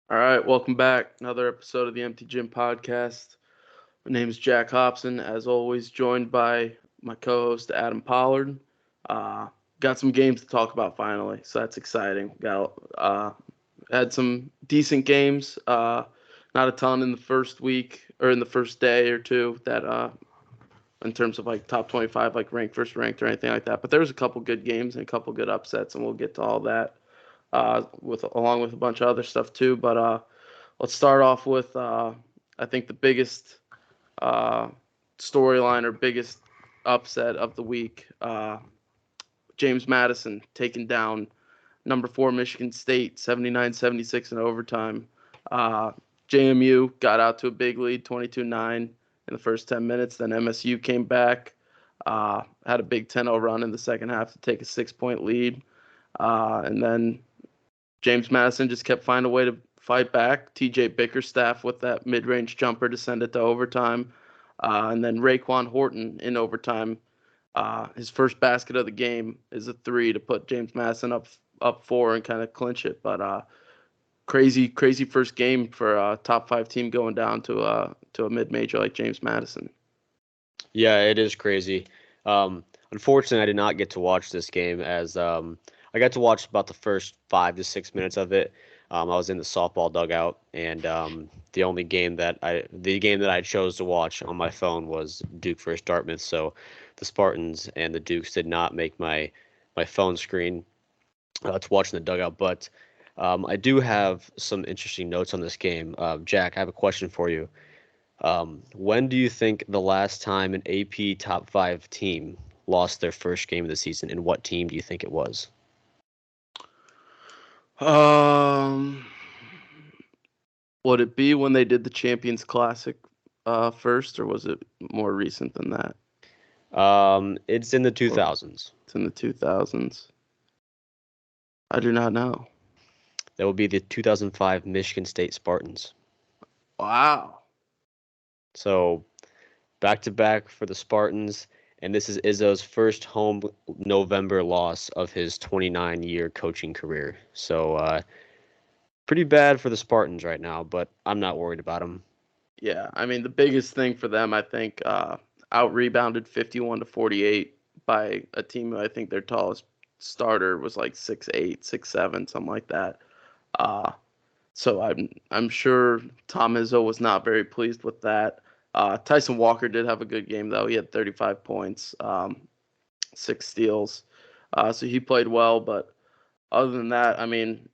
All right, welcome back. Another episode of the Empty Gym Podcast. My name is Jack Hobson, as always, joined by my co-host Adam Pollard. Uh, got some games to talk about finally, so that's exciting. Got had some decent games. Not a ton in the first week or in the first day or two that in terms of like top 25, like ranked versus ranked or anything like that. But there was a couple good games and a couple good upsets, and we'll get to all that with along with a bunch of other stuff too. But let's start off with I think the biggest uh, storyline or biggest upset of the week. James Madison taking down number 4 Michigan State 79-76 in overtime. Uh, JMU got out to a big lead 22-9 in the first 10 minutes. Then MSU came back, had a big 10-0 run in the second half to take a 6-point lead. And then James Madison just kept finding a way to fight back. TJ Bickerstaff with that mid-range jumper to send it to overtime. And then Raekwon Horton in overtime. His first basket of the game is a three to put James Madison up four and kind of clinch it. But crazy first game for a top 5 team going down to a mid major like James Madison. Yeah, it is crazy. Unfortunately, I did not get to watch this game as I got to watch about the first 5 to 6 minutes of it. I was in the softball dugout, and the game that I chose to watch on my phone was Duke versus Dartmouth. So the Spartans and the Dukes did not make my phone screen to watch in the dugout. But I do have some interesting notes on this game. Jack, I have a question for you. When do you think the last time an AP top 5 team lost their first game of the season, and what team do you think it was? Um, would it be when they did the Champions Classic first, or was it more recent than that? It's in the Or 2000s. it's in the 2000s. I do not know. That would be the 2005 Michigan State Spartans. Wow. So back to back for the Spartans, and this is Izzo's first home November loss of his 29-year coaching career. So pretty bad for the Spartans right now, but I'm not worried about them. Yeah, I mean the biggest thing for them, I think, out rebounded 51-48 by a team who I think their tallest starter was like 6'8", 6'7", something like that. Uh, so I'm sure Tom Izzo was not very pleased with that. Tyson Walker did have a good game though. He had 35 points, 6 steals, so he played well. But other than that, I mean,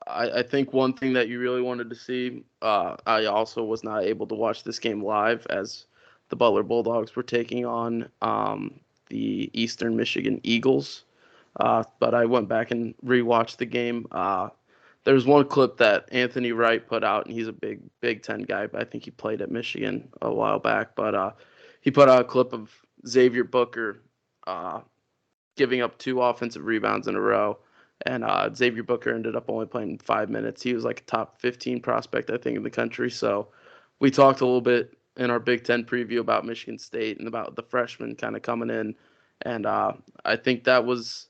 I think one thing that you really wanted to see, I also was not able to watch this game live as the Butler Bulldogs were taking on the Eastern Michigan Eagles. But I went back and rewatched the game. There's one clip that Anthony Wright put out, and he's a big Big Ten guy, but I think he played at Michigan a while back. But he put out a clip of Xavier Booker uh, giving up 2 offensive rebounds in a row. And Xavier Booker ended up only playing 5 minutes. He was like a top 15 prospect, I think, in the country. So we talked a little bit in our Big Ten preview about Michigan State and about the freshmen kind of coming in. And I think that was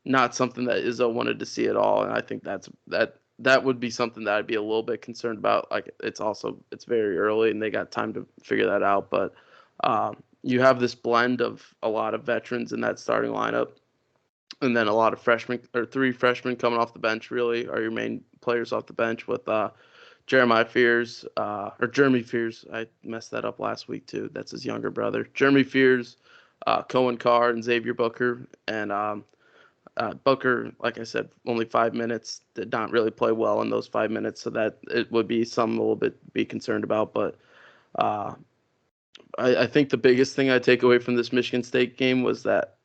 not something that Izzo wanted to see at all. And I think that would be something that I'd be a little bit concerned about. Like it's very early and they got time to figure that out. But you have this blend of a lot of veterans in that starting lineup, and then a lot of freshmen or 3 freshmen coming off the bench. Really, are your main players off the bench with Jeremiah Fears or Jeremy Fears. I messed that up last week too. That's his younger brother. Jeremy Fears, Cohen Carr, and Xavier Booker. And Booker, like I said, only 5 minutes. Did not really play well in those 5 minutes, so that it would be something a little bit to be concerned about. But uh, I think the biggest thing I take away from this Michigan State game was that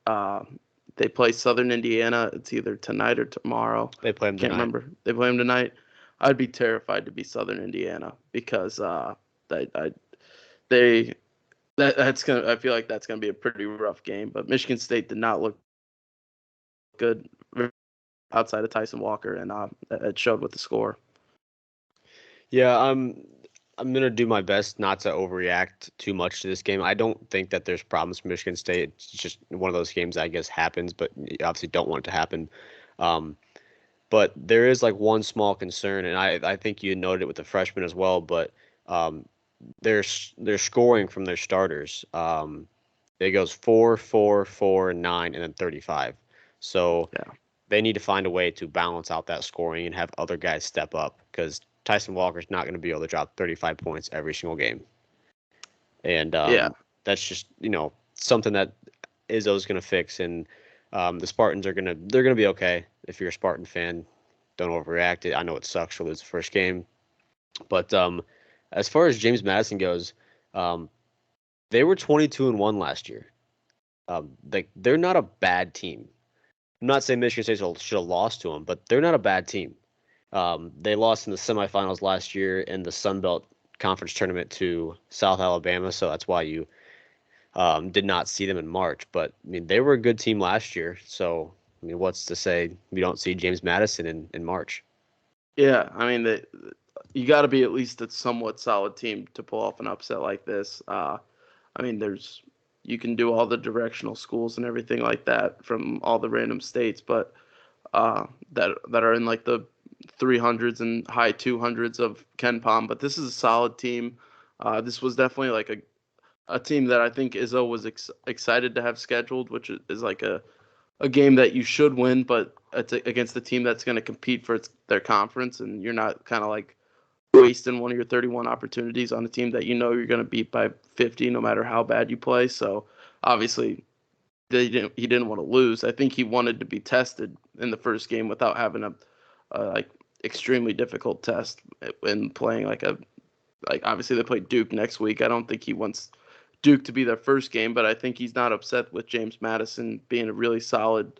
they play Southern Indiana. It's either tonight or tomorrow. They play them Can't tonight. remember. They play them tonight. I'd be terrified to be Southern Indiana because I they that's gonna. I feel like that's gonna be a pretty rough game. But Michigan State did not look good outside of Tyson Walker, and it showed with the score. Yeah, I'm gonna do my best not to overreact too much to this game. I don't think that there's problems for Michigan State. It's just one of those games that I guess happens, but you obviously don't want it to happen. Um, But there is like one small concern, and I think you noted it with the freshmen as well. But um, their scoring from their starters, it goes 4, 4, 4, 9, and then 35. So Yeah. they need to find a way to balance out that scoring and have other guys step up because Tyson Walker's not going to be able to drop 35 points every single game. And Yeah. that's just something that Izzo's going to fix, and the Spartans they're gonna be okay. If you're a Spartan fan, don't overreact. I know it sucks to lose the first game, but as far as James Madison goes, um, they were 22-1 last year. They're not a bad team. I'm not saying Michigan State should have lost to them, but they're not a bad team. They lost in the semifinals last year in the Sun Belt Conference tournament to South Alabama, so that's why you did not see them in March. But I mean, they were a good team last year, so I mean, what's to say we don't see James Madison in March? Yeah. I mean, you got to be at least a somewhat solid team to pull off an upset like this. I mean, you can do all the directional schools and everything like that from all the random states, but that are in like the 300s and high 200s of Ken Palm. But this is a solid team. This was definitely like a team that I think Izzo was excited to have scheduled, which is like a game that you should win, but it's against the team that's going to compete for their conference, and you're not kind of like wasting one of your 31 opportunities on a team that you know you're going to beat by 50 no matter how bad you play. So obviously he didn't want to lose. I think he wanted to be tested in the first game without having a like extremely difficult test in playing like obviously they play Duke next week. I don't think he wants Duke to be their first game, but I think he's not upset with James Madison being a really solid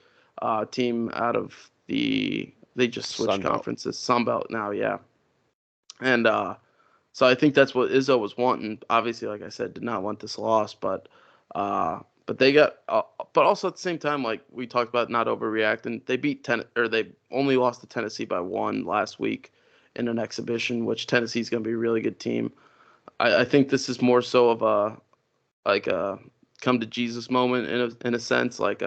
team out of they just switched Sun Belt. conferences, Sun Belt now, yeah. And so I think that's what Izzo was wanting. Obviously, like I said, did not want this loss, but they got. But also at the same time, like we talked about, not overreacting. They beat they only lost to Tennessee by 1 last week in an exhibition, which Tennessee's going to be a really good team. I think this is more so of a come to Jesus moment in a sense, like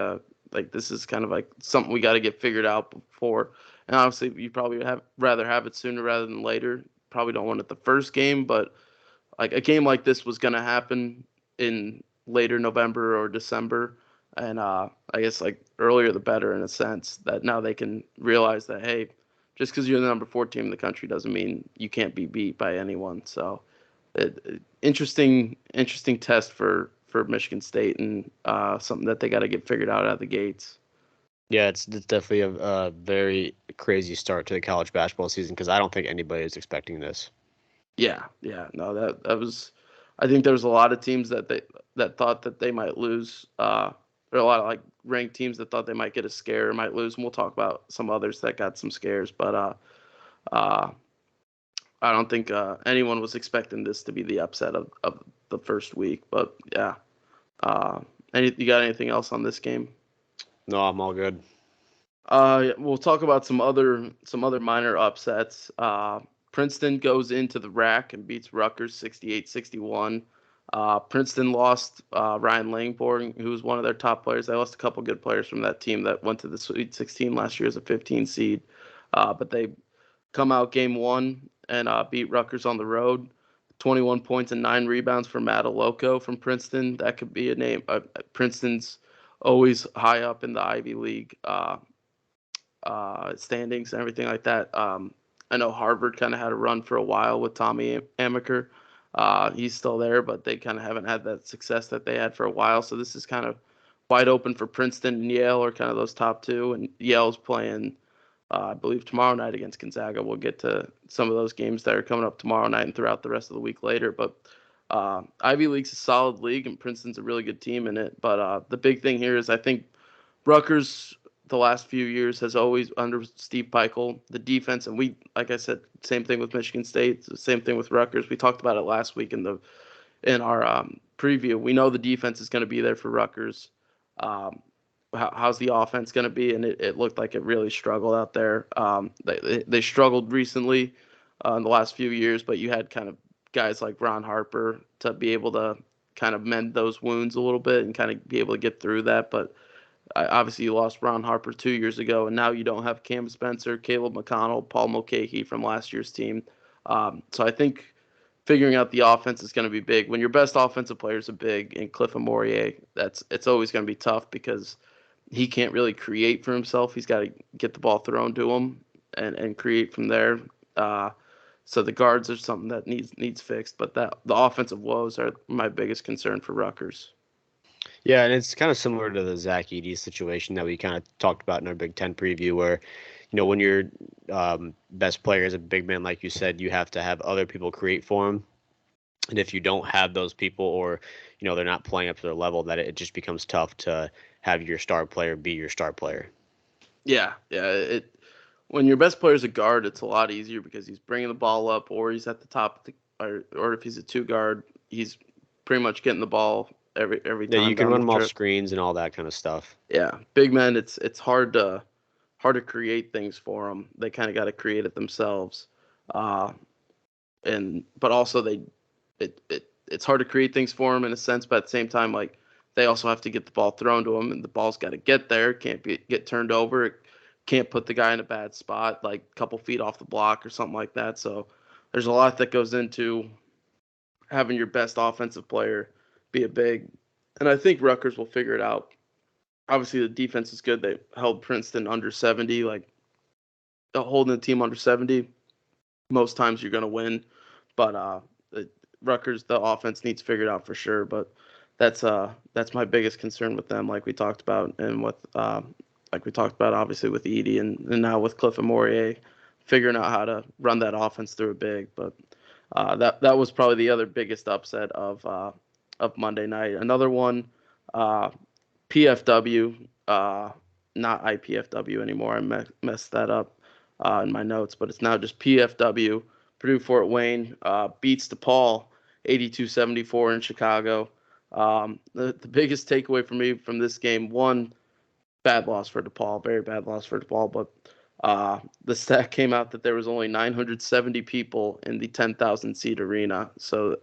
this is kind of like something we got to get figured out before. And obviously, you probably rather have it sooner rather than later. Probably don't want it the first game, but like a game like this was gonna happen in later November or December, and I guess like earlier the better in a sense that now they can realize that hey, just because you're the number 4 team in the country doesn't mean you can't be beat by anyone. So, interesting test for Michigan State and something that they got to get figured out of the gates. Yeah, it's definitely a very crazy start to the college basketball season because I don't think anybody is expecting this. Yeah, no, that was. I think there was a lot of teams that thought that they might lose. There are a lot of like ranked teams that thought they might get a scare or might lose, and we'll talk about some others that got some scares. But uh, I don't think anyone was expecting this to be the upset of the first week. But yeah, uh, you got anything else on this game? No, I'm all good. We'll talk about some other minor upsets. Princeton goes into the rack and beats Rutgers 68-61. Princeton lost Ryan Langborg, who was one of their top players. They lost a couple good players from that team that went to the Sweet 16 last year as a 15 seed. But they come out game one and beat Rutgers on the road. 21 points and 9 rebounds for Matt Loco from Princeton. That could be a name. Princeton's always high up in the Ivy League standings and everything like that. I know Harvard kind of had a run for a while with Tommy Amaker. He's still there, but they kind of haven't had that success that they had for a while. So this is kind of wide open for Princeton and Yale are kind of those top two. And Yale's playing, I believe, tomorrow night against Gonzaga. We'll get to some of those games that are coming up tomorrow night and throughout the rest of the week later. But Ivy League's a solid league, and Princeton's a really good team in it. But the big thing here is I think Rutgers the last few years has always under Steve Peichel, the defense, and we, like I said, same thing with Michigan State, same thing with Rutgers. We talked about it last week in our preview. We know the defense is going to be there for Rutgers. How's the offense going to be? And it looked like it really struggled out there. They struggled recently in the last few years, but you had kind of guys like Ron Harper to be able to kind of mend those wounds a little bit and kind of be able to get through that. But Obviously, you lost Ron Harper 2 years ago, and now you don't have Cam Spencer, Caleb McConnell, Paul Mulcahy from last year's team. So I think figuring out the offense is going to be big. When your best offensive players are big, and Cliff Amorier, it's always going to be tough because he can't really create for himself. He's got to get the ball thrown to him and create from there. Uh, so the guards are something that needs fixed, but the offensive woes are my biggest concern for Rutgers. Yeah, and it's kind of similar to the Zach Edey situation that we kind of talked about in our Big Ten preview, where, when your best player is a big man, like you said, you have to have other people create for him. And if you don't have those people, or, they're not playing up to their level, that it just becomes tough to have your star player be your star player. Yeah. When your best player is a guard, it's a lot easier because he's bringing the ball up, or he's at the top, or if he's a two guard, he's pretty much getting the ball every Yeah, time you can down run the them off trip. screens and all that kind of stuff. Yeah, big men, it's hard to create things for them. They kind of got to create it themselves, uh, but also it's hard to create things for them in a sense, but at the same time, like they also have to get the ball thrown to them, and the ball's got to get there. It can't get turned over. It can't put the guy in a bad spot, like a couple feet off the block or something like that. So there's a lot that goes into having your best offensive player be a big, and I think Rutgers will figure it out. Obviously, the defense is good. They held Princeton under 70, like holding the team under 70. Most times you're going to win, but Rutgers, the offense needs figured out for sure. But that's my biggest concern with them, like we talked about, and with like we talked about obviously with Edey and now with Cliff and Morier, figuring out how to run that offense through a big. But that was probably the other biggest upset of Monday night. Another one, PFW, not IPFW anymore. I messed that up in my notes, but it's now just PFW. Purdue Fort Wayne beats DePaul 82-74 in Chicago. The biggest takeaway for me from this game, one, bad loss for DePaul, very bad loss for DePaul, but the stat came out that there was only 970 people in the 10,000 seat arena. So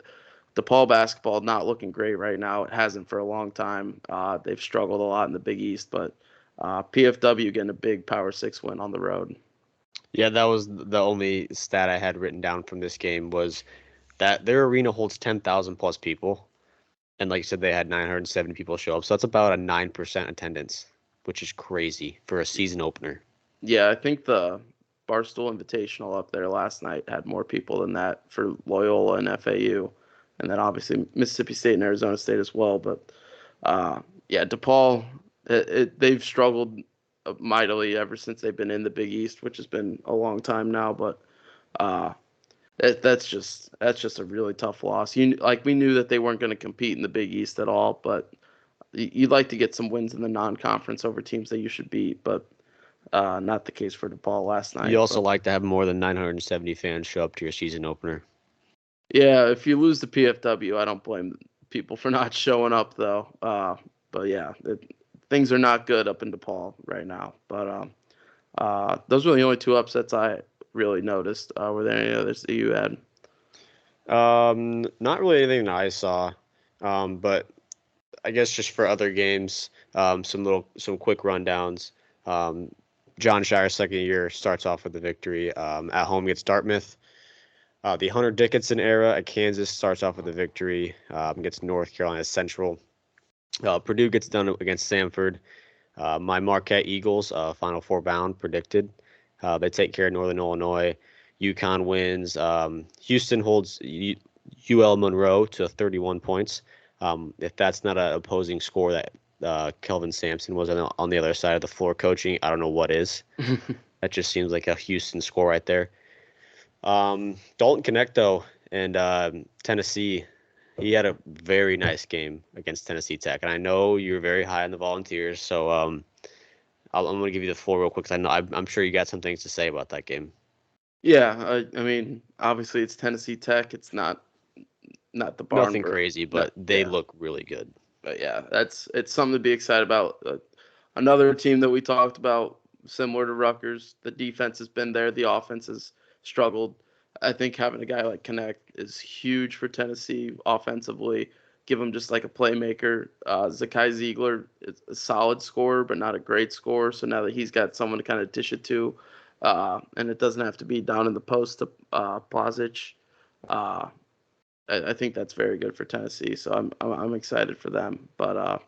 DePaul basketball not looking great right now. It hasn't for a long time. They've struggled a lot in the Big East, but PFW getting a big Power 6 win on the road. Yeah, that was the only stat I had written down from this game, was that their arena holds 10,000 plus people. And like you said, they had 970 people show up. So that's about a 9% attendance, which is crazy for a season opener. Yeah, I think the Barstool Invitational up there last night had more people than that for Loyola and FAU. And then obviously Mississippi State and Arizona State as well. But yeah, DePaul, they've struggled mightily ever since they've been in the Big East, which has been a long time now. But uh, that's just a really tough loss. We knew that they weren't going to compete in the Big East at all, but you'd like to get some wins in the non-conference over teams that you should beat. But not the case for DePaul last night. You also but, like to have more than 970 fans show up to your season opener. Yeah, if you lose the PFW, I don't blame people for not showing up though. But yeah, things are not good up in DePaul right now. But those were the only two upsets I really noticed. Were there any others that you had? Not really anything that I saw, but I guess just for other games, some quick rundowns. John Shire's second year starts off with a victory. At home against Dartmouth. The Hunter Dickinson era at Kansas starts off with a victory against North Carolina Central. Purdue gets done against Samford. My Marquette Eagles, Final Four bound, predicted. They take care of Northern Illinois. UConn wins. Houston holds UL Monroe to 31 points. If that's not an opposing score that Kelvin Sampson was on the other side of the floor coaching, I don't know what is. That just seems like a Houston score right there. Dalton Connecto and Tennessee, he had a very nice game against Tennessee Tech, and I know you're very high on the Volunteers, so I'm going to give you the floor real quick, because I'm sure you got some things to say about that game. Yeah, I mean, obviously it's Tennessee Tech. It's not the barn. Nothing crazy, but they look really good. But yeah, it's something to be excited about. Another team that we talked about, similar to Rutgers, the defense has been there, the offense has struggled. I think having a guy like Connect is huge for Tennessee offensively. give him just like a playmaker. Zakai Ziegler is a solid scorer, but not a great scorer. So now that he's got someone to kind of dish it to, and it doesn't have to be down in the post to Plazic, I think that's very good for Tennessee. So I'm excited for them. But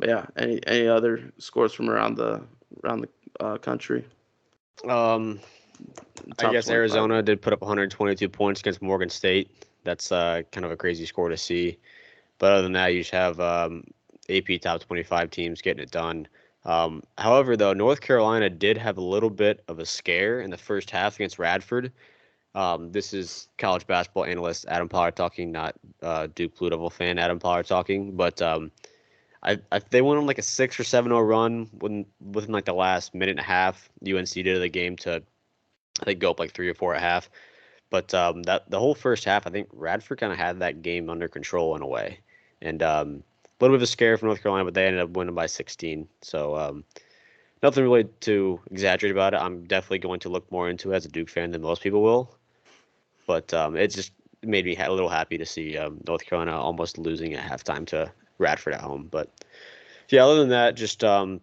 yeah, any other scores from around the country? I Top guess 25. Arizona did put up 122 points against Morgan State. That's kind of a crazy score to see. But other than that, you just have AP top 25 teams getting it done. However, though, North Carolina did have a little bit of a scare in the first half against Radford. This is college basketball analyst Adam Pollard talking, not Duke Blue Devil fan Adam Pollard talking. But they went on like a 6 or 7-0 run within like the last minute and a half. UNC did the game to, I think, go up like 3 or 4 at half. But that the whole first half, I think Radford kind of had that game under control in a way, and a little bit of a scare for North Carolina, but they ended up winning by 16. So nothing really to exaggerate about it. I'm definitely going to look more into it as a Duke fan than most people will. But it just made me a little happy to see North Carolina almost losing at halftime to Radford at home. But yeah, other than that, just like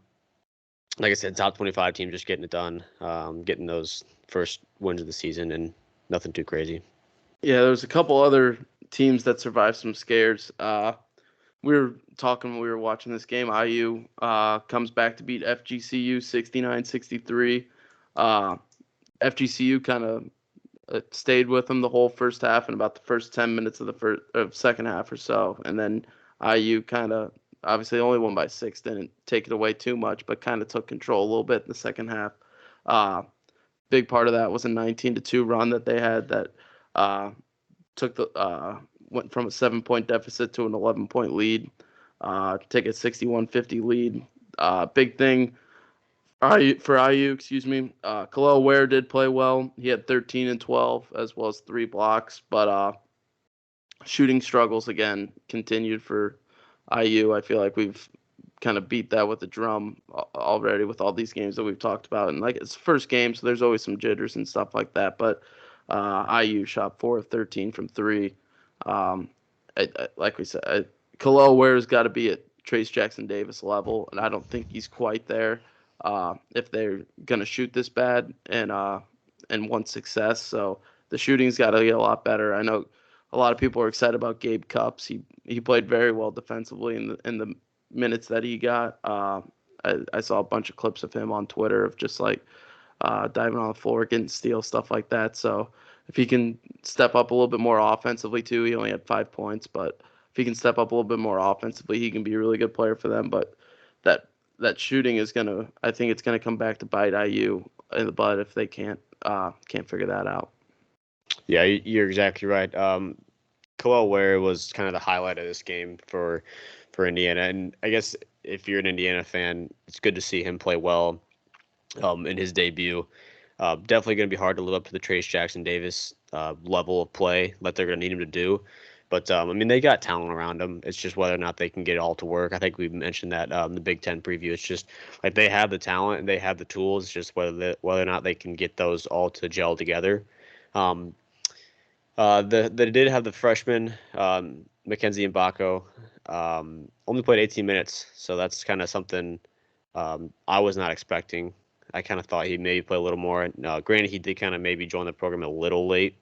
I said, top 25 team just getting it done, getting those first wins of the season, and nothing too crazy. Yeah, there's a couple other teams that survived some scares. We were talking when we were watching this game. IU comes back to beat FGCU 69-63. FGCU kind of stayed with them the whole first half and about the first 10 minutes of the second half or so. And then IU kind of obviously only won by 6, didn't take it away too much, but kind of took control a little bit in the second half. Big part of that was a 19-2 run that they had that went from a 7-point deficit to an 11-point lead, take a 61-50 lead. Big thing for IU, excuse me. Khalil Ware did play well. He had 13 and 12 as well as 3 blocks, but shooting struggles again continued for IU. I feel like we've kind of beat that with the drum already with all these games that we've talked about. And like it's the first game, so there's always some jitters and stuff like that. But IU shot 4 of 13 from 3. Like we said, Khalil Ware's got to be at Trace Jackson Davis level, and I don't think he's quite there. If they're gonna shoot this bad and want success, so the shooting's got to get a lot better. I know a lot of people are excited about Gabe Cupps. He played very well defensively in the minutes that he got. I saw a bunch of clips of him on Twitter of just like diving on the floor, getting steals, stuff like that. So if he can step up a little bit more offensively too, he only had 5 points, but if he can step up a little bit more offensively, he can be a really good player for them. But that shooting is I think it's gonna come back to bite IU in the butt if they can't figure that out. Yeah, you're exactly right. Khalil Ware was kind of the highlight of this game for Indiana, and I guess if you're an Indiana fan, it's good to see him play well in his debut. Definitely going to be hard to live up to the Trace Jackson Davis level of play that they're going to need him to do. But, I mean, they got talent around them. It's just whether or not they can get it all to work. I think we mentioned that in the Big Ten preview. It's just like they have the talent and they have the tools. It's just whether or not they can get those all to gel together. They did have the freshman, Mackenzie Mbako, only played 18 minutes. So that's kind of something I was not expecting. I kind of thought he'd maybe play a little more. Granted, he did kind of maybe join the program a little late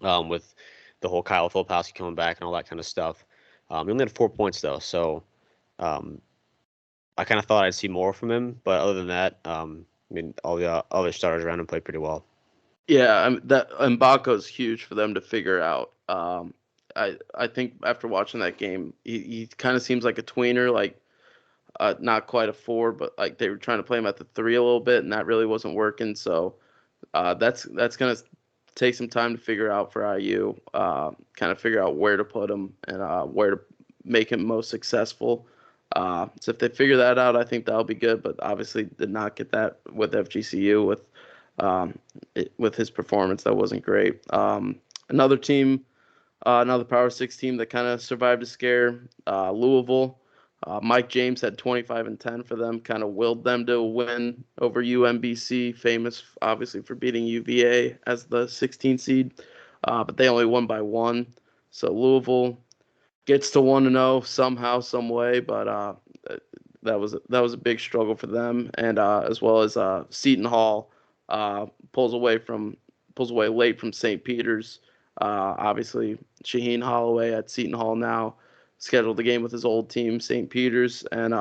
with the whole Kyle Filipowski coming back and all that kind of stuff. He only had 4 points, though. So I kind of thought I'd see more from him. But other than that, I mean, all the other starters around him played pretty well. Yeah, that Mbako's huge for them to figure out. I think after watching that game, he kind of seems like a tweener, like not quite a 4, but like they were trying to play him at the 3 a little bit, and that really wasn't working. So that's gonna take some time to figure out for IU. Kind of figure out where to put him and where to make him most successful. So if they figure that out, I think that'll be good. But obviously, did not get that with FGCU with his performance. That wasn't great. Another team, another Power 6 team that kind of survived a scare, Louisville. Mike James had 25 and 10 for them, kind of willed them to a win over UMBC, famous obviously for beating UVA as the 16 seed, but they only won by 1. So Louisville gets to 1-0 somehow, some way, but that was a big struggle for them, and as well as Seton Hall uh, pulls away from pulls away late from St. Peter's. Obviously, Shaheen Holloway at Seton Hall now scheduled the game with his old team, St. Peter's, and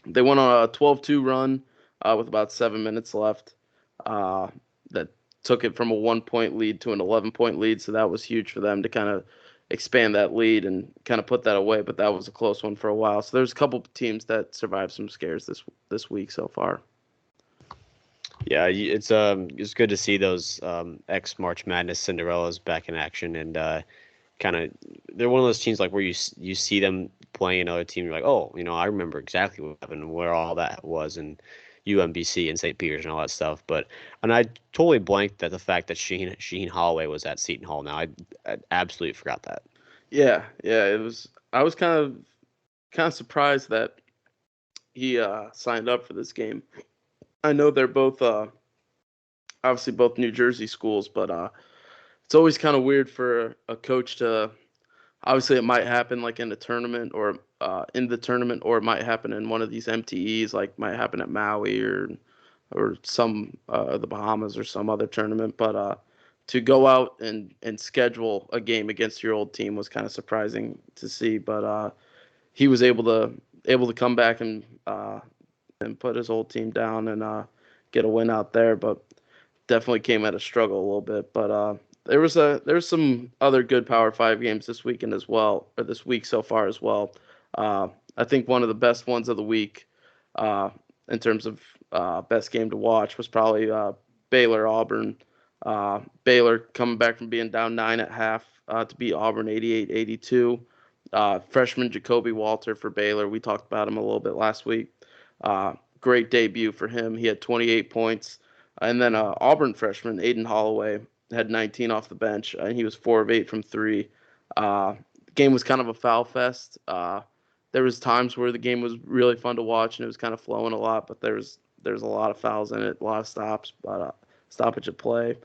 they went on a 12-2 run with about 7 minutes left. Uh, that took it from a 1 point lead to an 11 point lead, so that was huge for them to kind of expand that lead and kind of put that away. But that was a close one for a while. So there's a couple teams that survived some scares this week so far. Yeah, it's good to see those ex March Madness Cinderellas back in action, and kind of they're one of those teams like where you see them playing another team, you're like, oh, I remember exactly what happened and where all that was, and UMBC and St. Peter's and all that stuff. And I totally blanked at the fact that Shaheen Holloway was at Seton Hall. Now I absolutely forgot that. Yeah, it was. I was kind of surprised that he signed up for this game. I know they're both obviously both New Jersey schools, but it's always kind of weird for a coach to. Obviously, it might happen like in the tournament or or it might happen in one of these MTEs, like might happen at Maui or some the Bahamas or some other tournament. But to go out and schedule a game against your old team was kind of surprising to see. But he was able to come back and put his old team down and get a win out there. But definitely came at a struggle a little bit. But there's some other good Power Five games this weekend as well, or this week so far as well. I think one of the best ones of the week, in terms of best game to watch, was probably Baylor Auburn. Baylor coming back from being down 9 at half to beat Auburn 88-82. Freshman Jacoby Walter for Baylor. We talked about him a little bit last week. Great debut for him. He had 28 points. And then Auburn freshman Aiden Holloway had 19 off the bench, and he was 4 of 8 from three. The game was kind of a foul fest. There was times where the game was really fun to watch, and it was kind of flowing a lot, but there's a lot of fouls in it, a lot of stops, but stoppage of play.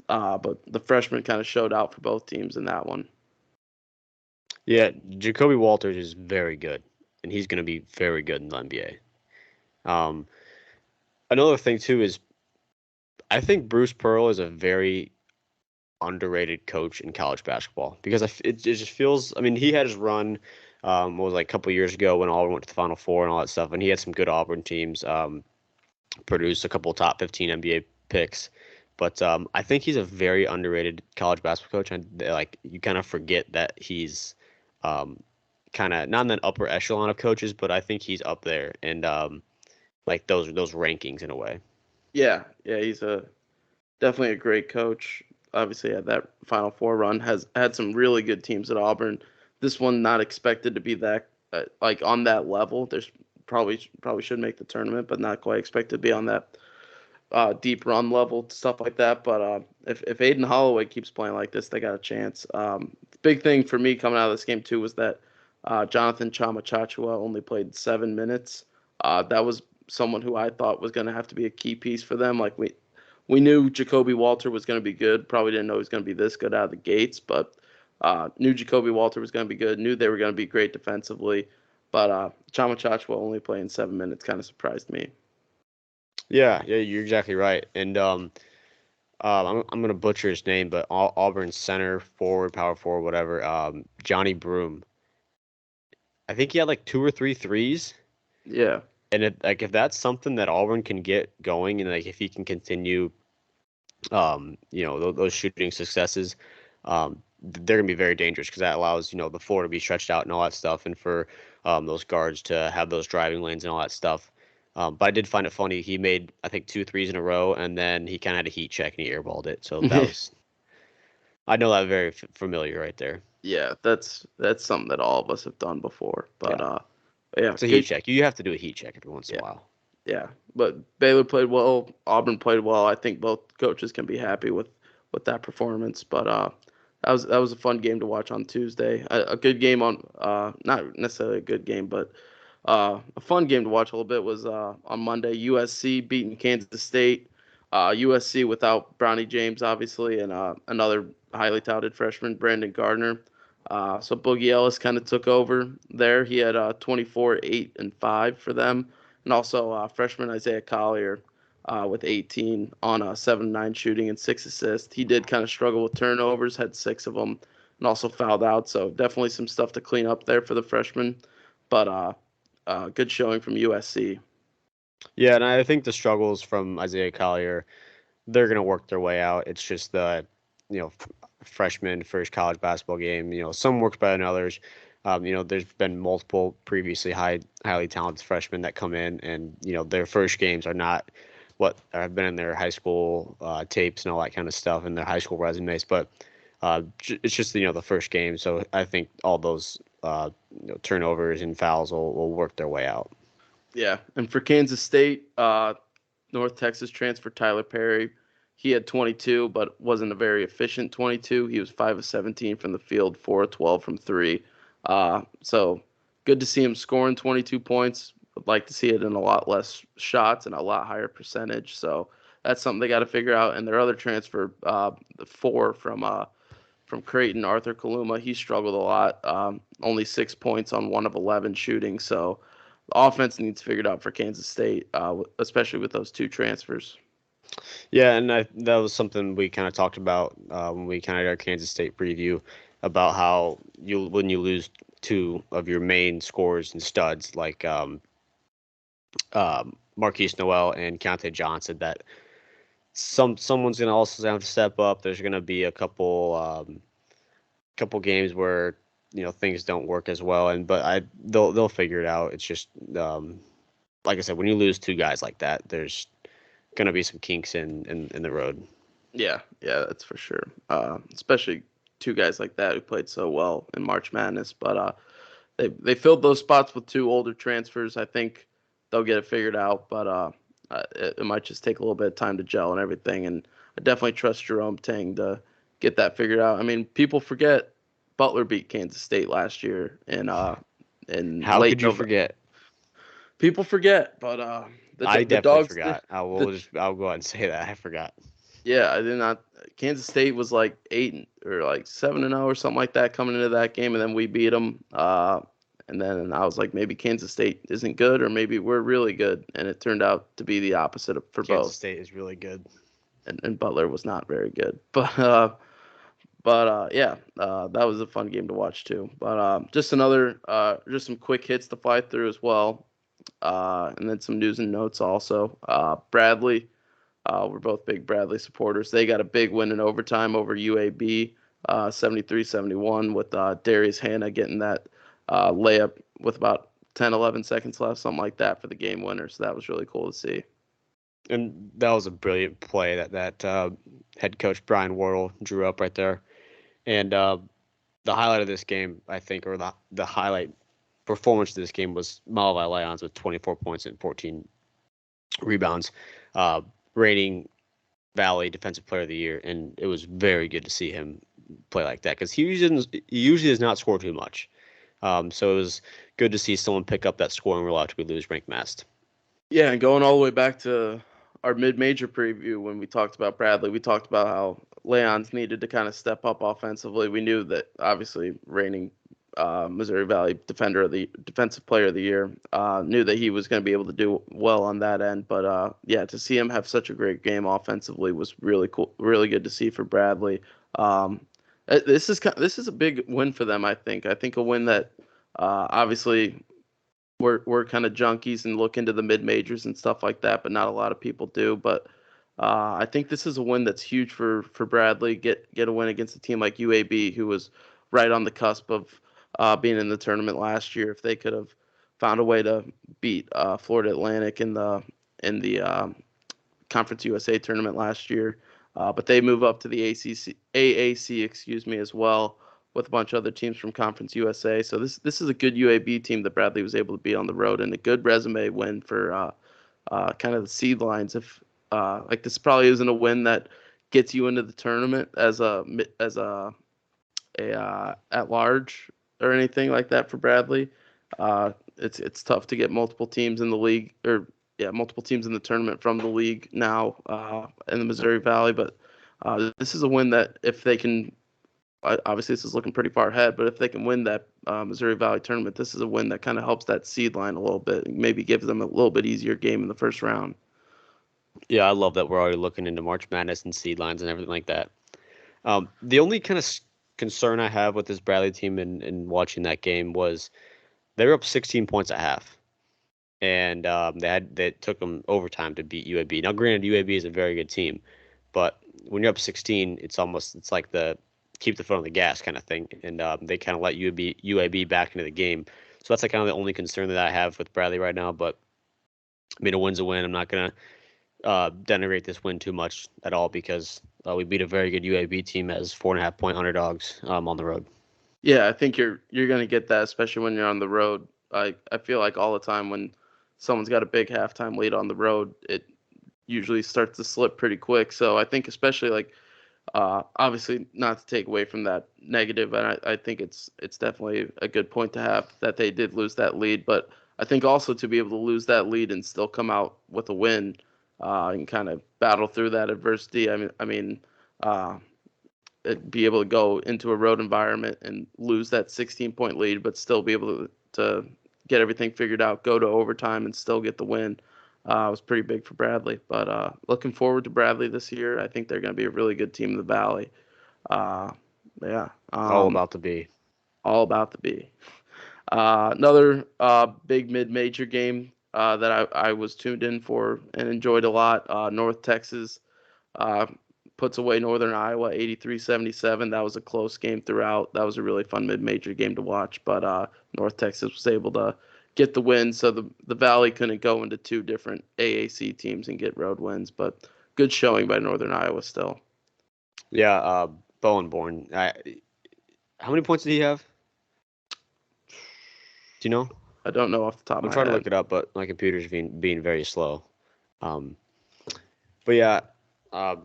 But the freshman kind of showed out for both teams in that one. Yeah, Jacoby Walters is very good, and he's going to be very good in the NBA. Another thing too is I think Bruce Pearl is a very underrated coach in college basketball because it just feels. I mean, he had his run. What was like a couple years ago when Auburn went to the Final Four and all that stuff, and he had some good Auburn teams. Produced a couple top 15 NBA picks, but I think he's a very underrated college basketball coach. And like you kind of forget that he's kind of not in that upper echelon of coaches, but I think he's up there and like those rankings in a way. Yeah, he's definitely a great coach. Obviously, had that Final Four run, has had some really good teams at Auburn. This one not expected to be that like on that level. There's probably should make the tournament, but not quite expected to be on that deep run level, stuff like that. But if Aiden Holloway keeps playing like this, they got a chance. The big thing for me coming out of this game too was that Jonathan Chama Chachua only played 7 minutes. That was someone who I thought was going to have to be a key piece for them. Like we knew Jacoby Walter was going to be good. Probably didn't know he was going to be this good out of the gates, but knew Jacoby Walter was going to be good. Knew they were going to be great defensively. But Chama Chachua only playing 7 minutes kind of surprised me. Yeah, you're exactly right. And I'm gonna butcher his name, but Auburn center, forward, power forward, whatever. Johnny Broom. I think he had like 2 or 3 threes. Yeah. And if that's something that Auburn can get going, and like if he can continue, those shooting successes, they're gonna be very dangerous because that allows the floor to be stretched out and all that stuff, and for those guards to have those driving lanes and all that stuff. But I did find it funny. He made I think 2 threes in a row, and then he kind of had a heat check and he airballed it. So that was I know that very familiar right there. Yeah, that's something that all of us have done before. But yeah, it's a heat check. You have to do a heat check every once in a while. Yeah, but Baylor played well. Auburn played well. I think both coaches can be happy with that performance. But that was a fun game to watch on Tuesday. A good game on not necessarily a good game, but a fun game to watch a little bit was on Monday. USC beating Kansas State. USC without Bronny James, obviously, and another highly touted freshman, Brandon Gardner. So Boogie Ellis kind of took over there. He had 24, 8, and 5 for them. And also freshman Isaiah Collier with 18 on 7-9 shooting and 6 assists. He did kind of struggle with turnovers, had 6 of them, and also fouled out. So definitely some stuff to clean up there for the freshman. But good showing from USC. Yeah, and I think the struggles from Isaiah Collier, they're going to work their way out. It's just the, freshman first college basketball game. Some works better than others. There's been multiple previously highly talented freshmen that come in, and their first games are not what have been in their high school tapes and all that kind of stuff and their high school resumes. But it's just the first game. So I think all those turnovers and fouls will work their way out. Yeah, and for Kansas State, North Texas transfer Tyler Perry. He had 22, but wasn't a very efficient 22. He was 5 of 17 from the field, 4 of 12 from three. So good to see him scoring 22 points. Would like to see it in a lot less shots and a lot higher percentage. So that's something they got to figure out. And their other transfer, the 4 from Creighton, Arthur Kaluma, he struggled a lot. Only 6 points on 1 of 11 shooting. So the offense needs figured out for Kansas State, especially with those 2 transfers. Yeah, and that was something we kind of talked about when we kind of did our Kansas State preview about how when you lose 2 of your main scorers and studs like Marquise Noel and Keontae Johnson, that someone's going to also have to step up. There's going to be a couple games where things don't work as well, but they'll figure it out. It's just like I said, when you lose 2 guys like that, there's going to be some kinks in the road. Yeah, that's for sure. Especially 2 guys like that who played so well in March Madness. But they filled those spots with 2 older transfers. I think they'll get it figured out, but it might just take a little bit of time to gel and everything. And I definitely trust Jerome Tang to get that figured out. I mean, people forget Butler beat Kansas State last year in How late could you November. forget? People forget, but I the definitely dogs forgot. I'll go ahead and say that I forgot. Yeah, I did not. Kansas State was like 8 or like 7-0 or something like that coming into that game, and then we beat them. And then I was like, maybe Kansas State isn't good, or maybe we're really good, and it turned out to be the opposite for Kansas both. State is really good. And Butler was not very good, yeah, that was a fun game to watch too. But just some quick hits to fly through as well, and then some news and notes also. Bradley. We're both big Bradley supporters. They got a big win in overtime over UAB, 73-71, with Darius Hannah getting that layup with about 10, 11 seconds left, something like that for the game winner. So that was really cool to see. And that was a brilliant play that head coach Brian Wardle drew up right there. And the highlight of this game, I think, or the highlight performance of this game was Malavi Lyons with 24 points and 14 rebounds, reigning Valley Defensive Player of the Year, and it was very good to see him play like that because he usually does not score too much. So it was good to see someone pick up that scoring role after we lose Rank Mast. Yeah, and going all the way back to our mid-major preview when we talked about Bradley, we talked about how Leon's needed to kind of step up offensively. We knew that obviously reigning Missouri Valley Defensive Player of the Year, knew that he was going to be able to do well on that end. But yeah, to see him have such a great game offensively was really cool, really good to see for Bradley. This is a big win for them. I think a win that obviously we're kind of junkies and look into the mid majors and stuff like that, but not a lot of people do. But I think this is a win that's huge for Bradley. Get a win against a team like UAB, who was right on the cusp of being in the tournament last year. If they could have found a way to beat Florida Atlantic in the Conference USA tournament last year, but they move up to the AAC, excuse me, as well with a bunch of other teams from Conference USA. So this is a good UAB team that Bradley was able to beat on the road, and a good resume win for kind of the seed lines. If like this probably isn't a win that gets you into the tournament as a at large or anything like that for Bradley. It's tough to get multiple teams in the league, or multiple teams in the tournament from the league now in the Missouri Valley. But this is a win that if they can obviously this is looking pretty far ahead, but if they can win that Missouri Valley tournament, this is a win that kind of helps that seed line a little bit, maybe gives them a little bit easier game in the first round. Yeah, I love that we're already looking into March Madness and seed lines and everything like that. The only kind of concern I have with this Bradley team and watching that game was they were up 16 points at half, and they took them overtime to beat UAB. Now, granted, UAB is a very good team, but when you're up 16, it's like the keep the foot on the gas kind of thing, and they kind of let UAB back into the game. So that's like kind of the only concern that I have with Bradley right now. But I mean, a win's a win. I'm not gonna denigrate this win too much at all because we beat a very good UAB team as 4.5-point underdogs on the road. Yeah, I think you're going to get that, especially when you're on the road. I feel like all the time when someone's got a big halftime lead on the road, it usually starts to slip pretty quick. So I think especially like obviously not to take away from that negative, and I think it's definitely a good point to have that they did lose that lead, but I think also to be able to lose that lead and still come out with a win and kind of battle through that adversity. Uh, be able to go into a road environment and lose that 16-point lead, but still be able to get everything figured out, go to overtime, and still get the win. Was pretty big for Bradley. But looking forward to Bradley this year. I think they're going to be a really good team in the Valley. Uh, yeah. All about to be. All about to be. Another big mid-major game that I was tuned in for and enjoyed a lot. North Texas uh, puts away Northern Iowa 83-77. That was a close game throughout. That was a really fun mid-major game to watch. But North Texas was able to get the win, so the Valley couldn't go into two different AAC teams and get road wins. But good showing by Northern Iowa still. Yeah, Bowen Bourne. How many points did he have? Do you know? I don't know off the top of my head. I'm trying to look it up, but my computer's being very slow. But yeah, I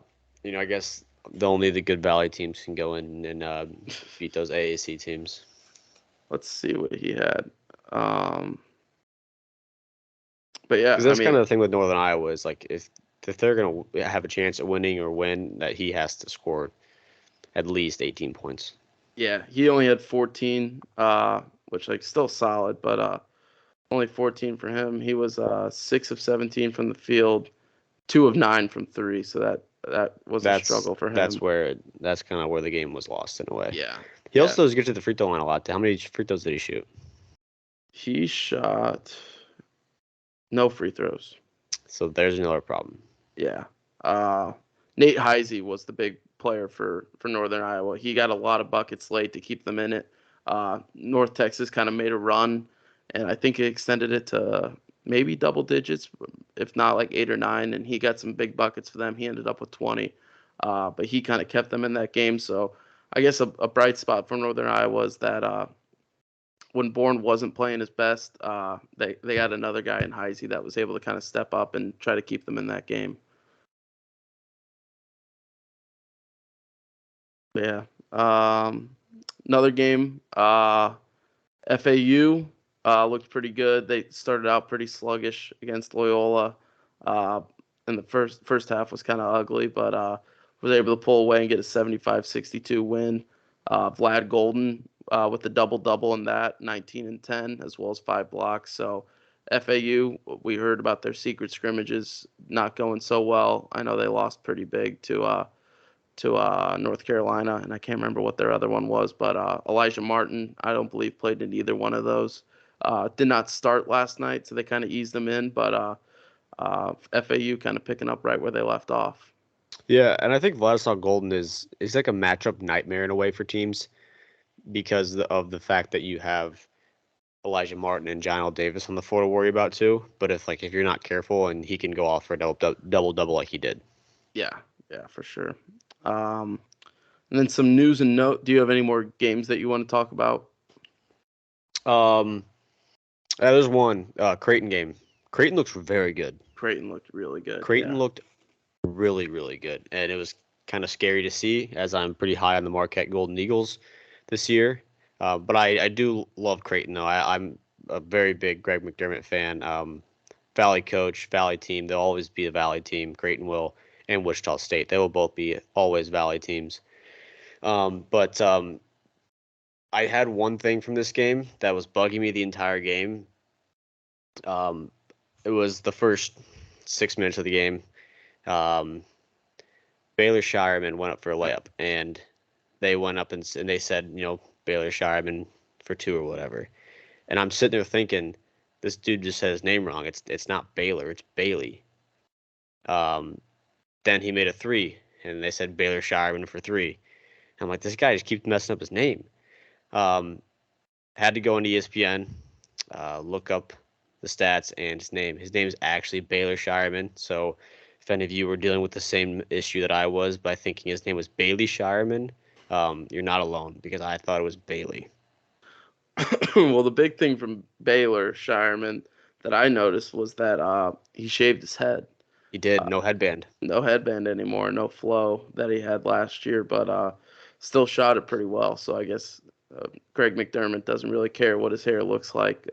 guess only the good Valley teams can go in and beat those AAC teams. Let's see what he had. But yeah, because that's kind of the thing with Northern Iowa is like if they're gonna have a chance at winning or win, that he has to score at least 18 points. Yeah, he only had 14, which like still solid, but only 14 for him. He was 6 of 17 from the field, 2 of 9 from three. So that was a struggle for him. That's kind of where the game was lost in a way. Yeah. He also does get to the free throw line a lot. How many free throws did he shoot? He shot no free throws. So there's another problem. Yeah. Nate Heisey was the big player for Northern Iowa. He got a lot of buckets late to keep them in it. North Texas kind of made a run, and I think it extended it to maybe double digits, if not like 8 or 9, and he got some big buckets for them. He ended up with 20, but he kind of kept them in that game. So I guess a bright spot for Northern Iowa was that when Bourne wasn't playing his best, they got another guy in Heisey that was able to kind of step up and try to keep them in that game. Yeah. Another game. FAU looked pretty good. They started out pretty sluggish against Loyola. And the first half was kind of ugly, but was able to pull away and get a 75-62 win. Vlad Golden with the double-double in that, 19 and 10, as well as 5 blocks. So FAU, we heard about their secret scrimmages not going so well. I know they lost pretty big to North Carolina, and I can't remember what their other one was, but Elijah Martin, I don't believe, played in either one of those. Did not start last night, so they kind of eased them in, but FAU kind of picking up right where they left off. Yeah, and I think Vladislav Golden is like a matchup nightmare in a way for teams because of the fact that you have Elijah Martin and John L. Davis on the floor to worry about too. But if you're not careful, and he can go off for a double like he did. Yeah, for sure. And then some news and note. Do you have any more games that you want to talk about? There's one Creighton game. Creighton looks very good. Creighton looked really good. Creighton looked really, really good, and it was kind of scary to see, as I'm pretty high on the Marquette Golden Eagles this year. But I do love Creighton, though. I'm a very big Greg McDermott fan. Valley coach, Valley team. They'll always be a Valley team. Creighton will, and Wichita State. They will both be always Valley teams. But I had one thing from this game that was bugging me the entire game. Um, it was the first 6 minutes of the game. Um, Baylor Shireman went up for a layup, and they went up and they said, Baylor Shireman for two or whatever. And I'm sitting there thinking, this dude just said his name wrong. It's not Baylor, it's Bailey. Um, then he made a three, and they said Baylor Shireman for three. I'm like, this guy just keeps messing up his name. Um, had to go on ESPN, look up the stats and his name. His name is actually Baylor Shireman. So if any of you were dealing with the same issue that I was by thinking his name was Bailey Shireman, you're not alone because I thought it was Bailey. Well, the big thing from Baylor Shireman that I noticed was that he shaved his head. He did, no headband. No headband anymore, no flow that he had last year, but still shot it pretty well. So I guess Greg McDermott doesn't really care what his hair looks like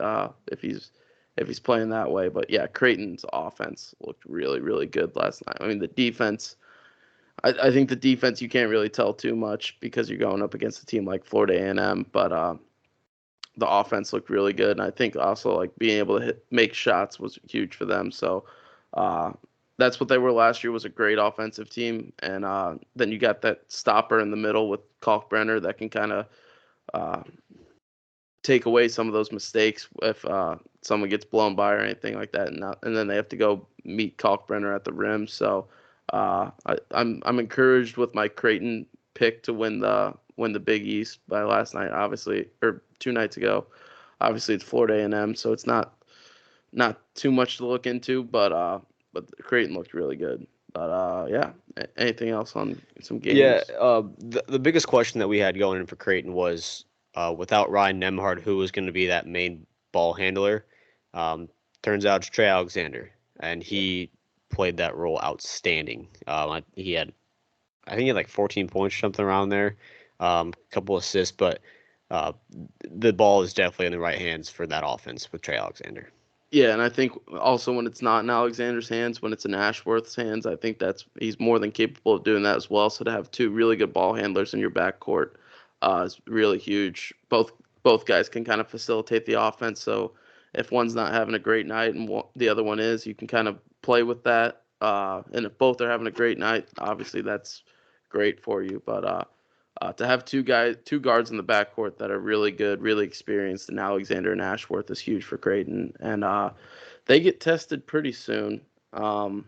if he's playing that way. But yeah, Creighton's offense looked really, really good last night. I mean, the defense. I think the defense you can't really tell too much because you're going up against a team like Florida A&M, but the offense looked really good, and I think also like being able to make shots was huge for them. So uh, that's what they were last year, was a great offensive team, and then you got that stopper in the middle with Kalkbrenner that can kind of uh, take away some of those mistakes if someone gets blown by or anything like that, and then they have to go meet Kalkbrenner at the rim. So I'm encouraged with my Creighton pick to win the Big East by last night, obviously, or 2 nights ago. Obviously, it's Florida A&M, so it's not too much to look into, but Creighton looked really good. But yeah, anything else on some Yeah, games? the biggest question that we had going in for Creighton was without Ryan Nemhard, who was going to be that main ball handler. Um, turns out it's Trey Alexander, and he played that role outstanding. I think he had like 14 points or something around there, a couple assists, but uh, the ball is definitely in the right hands for that offense with Trey Alexander. Yeah, and I think also when it's not in Alexander's hands, when it's in Ashworth's hands, I think he's more than capable of doing that as well. So to have two really good ball handlers in your backcourt is really huge. Both guys can kind of facilitate the offense. So if one's not having a great night and the other one is, you can kind of play with that. And if both are having a great night, obviously that's great for you. But to have two guards in the backcourt that are really good, really experienced, and Alexander and Ashworth is huge for Creighton, and they get tested pretty soon. Um,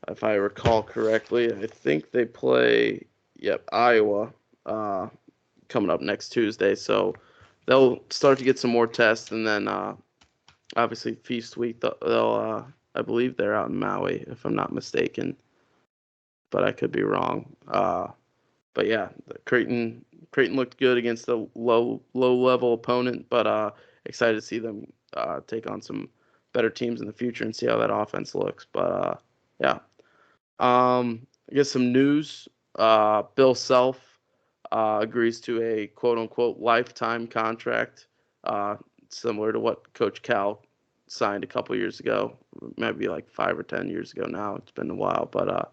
if I recall correctly, I think they play, Iowa coming up next Tuesday, so they'll start to get some more tests, and then obviously Feast Week, they'll I believe they're out in Maui, if I'm not mistaken, but I could be wrong. But yeah, Creighton looked good against a low level opponent, but excited to see them take on some better teams in the future and see how that offense looks. But yeah, I guess some news. Bill Self agrees to a quote unquote lifetime contract, uh, similar to what Coach Cal signed a couple years ago, maybe like 5 or 10 years ago now. It's been a while, but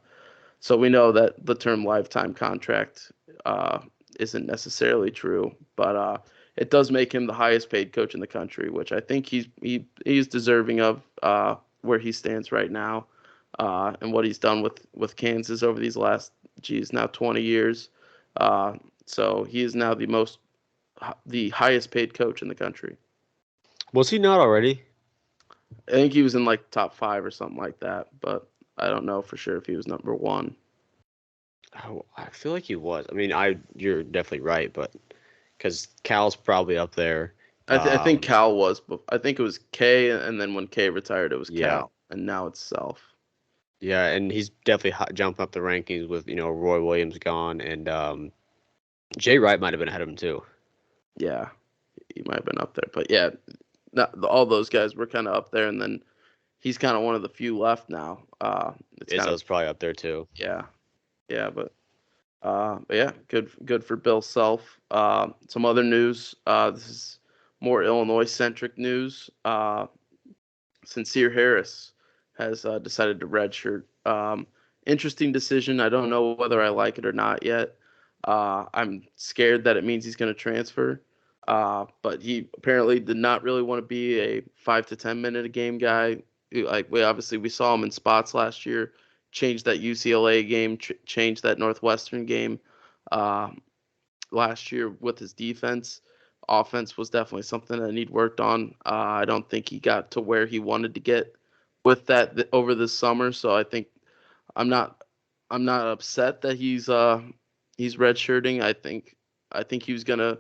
so we know that the term lifetime contract uh, isn't necessarily true, but it does make him the highest paid coach in the country, which I think he's deserving of where he stands right now, and what he's done with Kansas over these last, now 20 years. So he is now the highest paid coach in the country. Was he not already? I think he was in like top five or something like that, but I don't know for sure if he was number one. Oh, I feel like he was. I mean, you're definitely right, but because Cal's probably up there. I think Cal was, but I think it was K, and then when K retired, it was Yeah, Cal, and now it's Self. yeah, and he's definitely jumping up the rankings with Roy Williams gone, and Jay Wright might have been ahead of him too. Yeah, he might have been up there, but yeah, all those guys were kind of up there, and then he's kind of one of the few left now. It's kind of, Izzo's probably up there too. yeah, yeah, but yeah, good for Bill Self. Some other news. This is more Illinois centric news. Sincere Harris has decided to redshirt. Interesting decision. I don't know whether I like it or not yet. I'm scared that it means he's going to transfer. But he apparently did not really want to be a 5 to 10 minute a game guy. Like we saw him in spots last year, changed that UCLA game, changed that Northwestern game uh, last year with his defense. Offense was definitely something that he'd worked on. I don't think he got to where he wanted to get with that over this summer. So I think I'm not I'm not upset that he's redshirting. I think he was gonna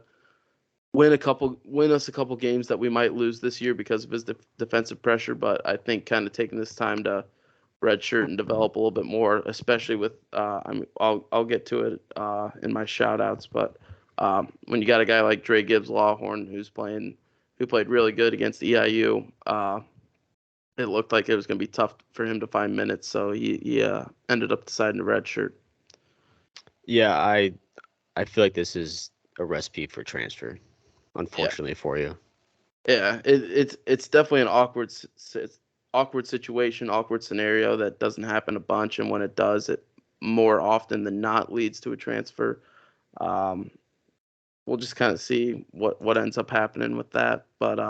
win us a couple games that we might lose this year because of his defensive pressure. But I think kind of taking this time to redshirt and develop a little bit more, especially with I'll get to it in my shout outs, but when you got a guy like Dre Gibbs Lawhorn who played really good against EIU, it looked like it was going to be tough for him to find minutes, so he ended up deciding to redshirt. Yeah, I feel like this is a recipe for transfer, Yeah, unfortunately for you. yeah, it's definitely an awkward situation, awkward scenario that doesn't happen a bunch, and when it does, it more often than not leads to a transfer. Um, we'll just kind of see what ends up happening with that, but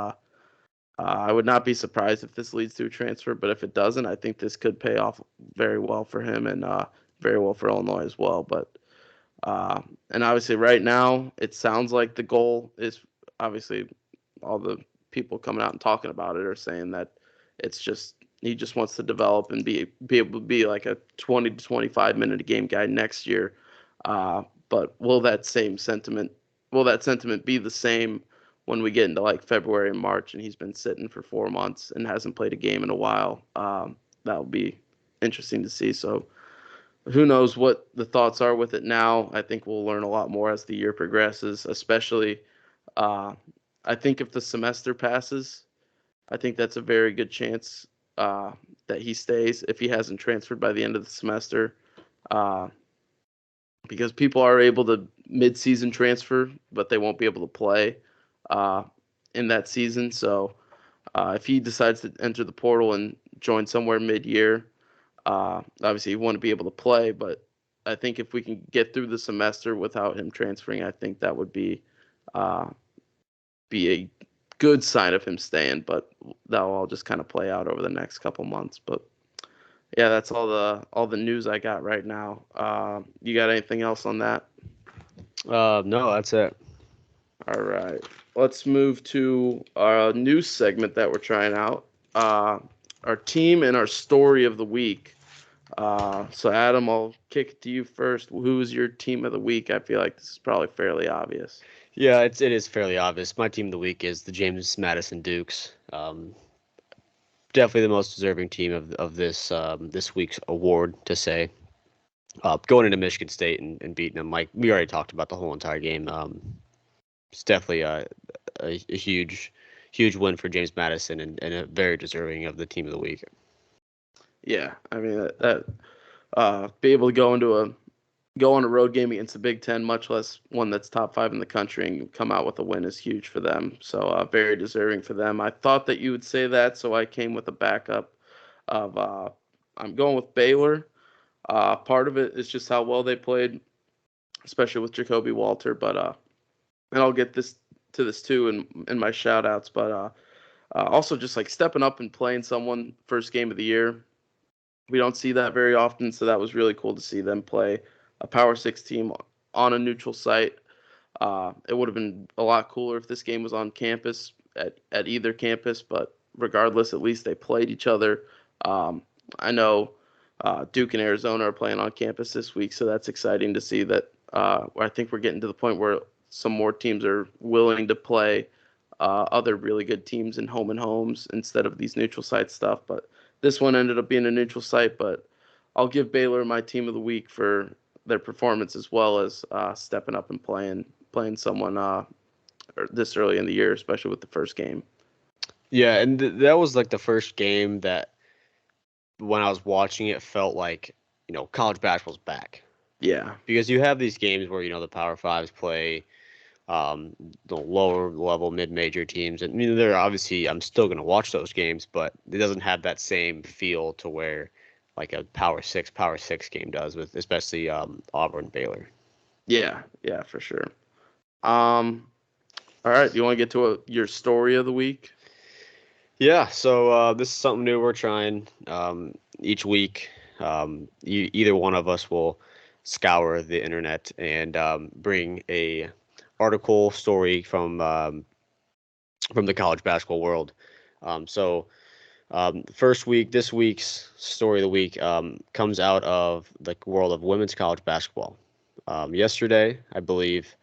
I would not be surprised if this leads to a transfer, but if it doesn't, I think this could pay off very well for him and very well for Illinois as well. But and obviously, right now, it sounds like the goal is obviously all the people coming out and talking about it are saying that it's just he just wants to develop and be able to be like a 20 to 25 minute a game guy next year. But will that sentiment be the same when we get into like February and March and he's been sitting for 4 months and hasn't played a game in a while? That'll be interesting to see. So who knows what the thoughts are with it now. I think we'll learn a lot more as the year progresses, especially uh, I think if the semester passes, I think that's a very good chance that he stays if he hasn't transferred by the end of the semester. Uh, because people are able to mid-season transfer, but they won't be able to play uh, in that season. So if he decides to enter the portal and join somewhere mid-year, obviously, he want to be able to play, but I think if we can get through the semester without him transferring, I think that would uh, be a good sign of him staying. But that'll all just kind of play out over the next couple months. But yeah, that's all the news I got right now. You got anything else on that? No, that's it. All right, let's move to our news segment that we're trying out. Our team and our story of the week. So Adam, I'll kick it to you first. Who's your team of the week? I feel like this is probably fairly obvious. Yeah, it is fairly obvious. My team of the week is the James Madison Dukes. Definitely the most deserving team of this week's award, to say. Going into Michigan State and beating them, like we already talked about the whole entire game. It's definitely a huge win for James Madison and a very deserving of the team of the week. Yeah, I mean that be able to go on a road game against the Big Ten, much less one that's top 5 in the country, and come out with a win is huge for them. So very deserving for them. I thought that you would say that, so I came with a backup of I'm going with Baylor. Part of it is just how well they played, especially with Jacoby Walter. But and I'll get this too in my shout outs. But also just like stepping up and playing someone first game of the year. We don't see that very often, so that was really cool to see them play a Power Six team on a neutral site. It would have been a lot cooler if this game was on campus at either campus, but regardless, at least they played each other. I know Duke and Arizona are playing on campus this week, so that's exciting to see that. I think we're getting to the point where some more teams are willing to play other really good teams in home and homes instead of these neutral site stuff. But this one ended up being a neutral site, but I'll give Baylor my team of the week for their performance as well as stepping up and playing someone this early in the year, especially with the first game. Yeah, and that was like the first game that when I was watching it felt like, college basketball's back. Yeah. Because you have these games where, the Power Fives play the lower level mid-major teams. And they're obviously, I'm still going to watch those games, but it doesn't have that same feel to where like a Power Six game does, with especially Auburn, Baylor. Yeah, for sure. Um, all right. You want to get to your story of the week? Yeah, so this is something new we're trying. Each week, either one of us will scour the internet and bring a article story from the college basketball world. First week, this week's story of the week comes out of the world of women's college basketball. Yesterday, I believe,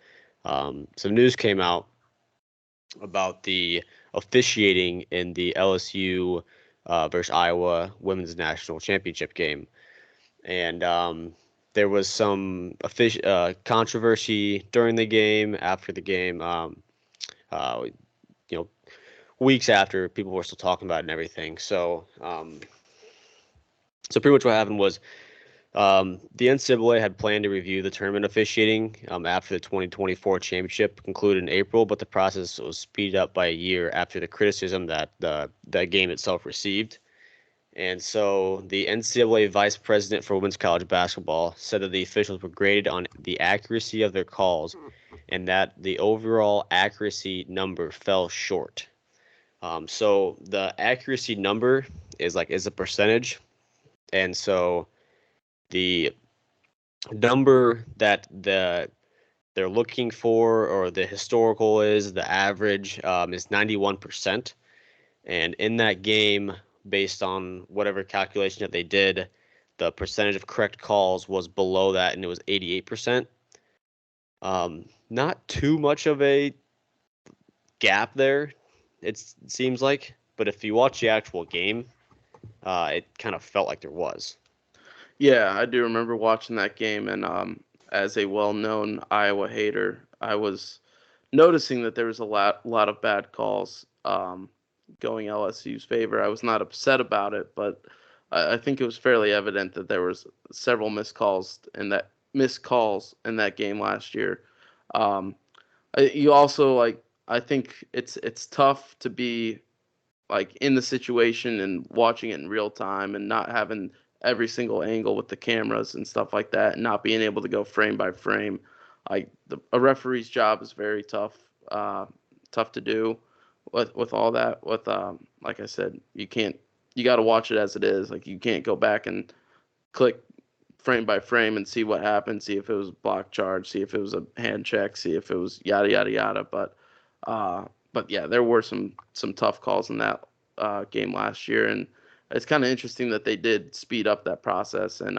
some news came out about the officiating in the LSU versus Iowa women's national championship game, and there was some controversy during the game, after the game. Uh, you know, weeks after, people were still talking about it and everything. So pretty much what happened was the NCAA had planned to review the tournament officiating after the 2024 championship concluded in April, but the process was speeded up by a year after the criticism that the game itself received. And so the NCAA vice president for women's college basketball said that the officials were graded on the accuracy of their calls and that the overall accuracy number fell short. So the accuracy number is a percentage, and so the number that they're looking for, or the historical is the average, is 91%. And in that game, based on whatever calculation that they did, the percentage of correct calls was below that, and it was 88%. Not too much of a gap there, it seems like. But if you watch the actual game, it kind of felt like there was. Yeah, I do remember watching that game, and as a well-known Iowa hater, I was noticing that there was a lot of bad calls going LSU's favor. I was not upset about it, but I think it was fairly evident that there was several missed calls in that game last year. Um, you also like I think it's tough to be like in the situation and watching it in real time and not having every single angle with the cameras and stuff like that, and not being able to go frame by frame. Like a referee's job is very tough to do with all that. With like I said, you got to watch it as it is. Like you can't go back and click frame by frame and see what happened, see if it was a block charge, see if it was a hand check, see if it was yada yada yada. Uh, but yeah, there were some tough calls in that game last year, and it's kind of interesting that they did speed up that process and